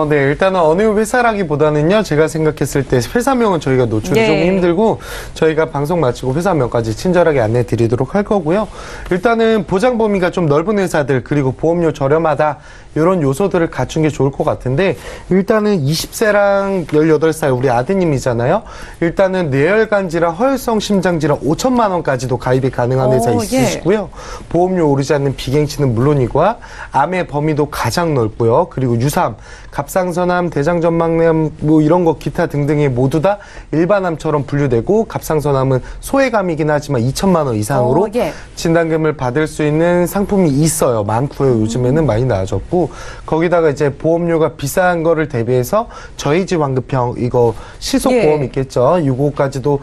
[SPEAKER 4] 네, 일단은 어느 회사라기보다는요, 제가 생각했을 때 회사명은 저희가 노출이 조금 힘들고, 저희가 방송 마치고 회사명까지 친절하게 안내 드리도록 할 거고요. 일단은 보장 범위가 좀 넓은 회사들, 그리고 보험료 저렴하다, 이런 요소들을 갖춘 게 좋을 것 같은데, 일단은 20세랑 18살 우리 아드님이잖아요. 일단은 뇌혈관 질환, 허혈성 심장 질환 5천만 원까지도 가입이 가능한 회사 있으시고요. 보험료 오르지 않는 비갱신은 물론이고, 암의 범위도 가장 넓고요. 그리고 유사암, 갑상선암, 대장전망암 뭐 이런 거 기타 등등이 모두 다 일반암처럼 분류되고, 갑상선암은 소외감이긴 하지만 2천만 원 이상으로 진단금을 받을 수 있는 상품이 있어요. 많고요. 요즘에는 많이 나아졌고, 거기다가 이제 보험료가 비싼 거를 대비해서 저희지 환급형 이거 실속 보험 있겠죠. 이거까지도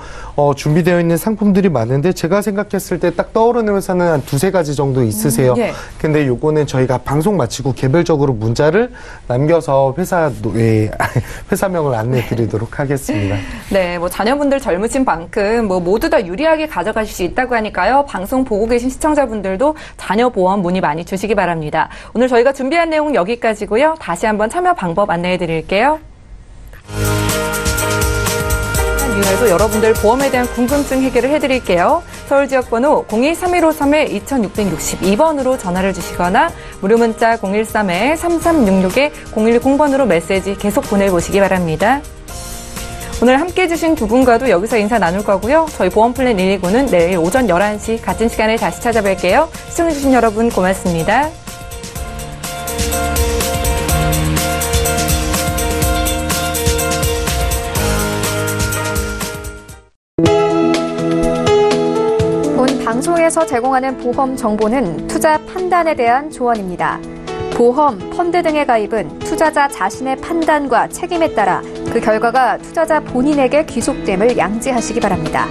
[SPEAKER 4] 준비되어 있는 상품들이 많은데, 제가 생각했을 때 딱 떠오르는 회사는 한 2-3가지 정도 있으세요. 근데 요거는 저희가 방송 마치고 개별적으로 문자를 남겨서 회사명을 안내 드리도록 하겠습니다.
[SPEAKER 2] 네, 뭐 자녀분들 젊으신 만큼 뭐 모두 다 유리하게 가져가실 수 있다고 하니까요. 방송 보고 계신 시청자분들도 자녀 보험 문의 많이 주시기 바랍니다. 오늘 저희가 준비한 내용은 여기까지고요. 다시 한번 참여 방법 안내해 드릴게요. 이후에도 여러분들 보험에 대한 궁금증 해결을 해드릴게요. 서울지역번호 02-3153-2662번으로 전화를 주시거나 무료 문자 013-3366-0110번으로 메시지 계속 보내보시기 바랍니다. 오늘 함께해 주신 두 분과도 여기서 인사 나눌 거고요. 저희 보험플랜 119는 내일 오전 11시 같은 시간에 다시 찾아뵐게요. 시청해주신 여러분 고맙습니다.
[SPEAKER 1] 방송에서 제공하는 보험 정보는 투자 판단에 대한 조언입니다. 보험, 펀드 등의 가입은 투자자 자신의 판단과 책임에 따라 그 결과가 투자자 본인에게 귀속됨을 양지하시기 바랍니다.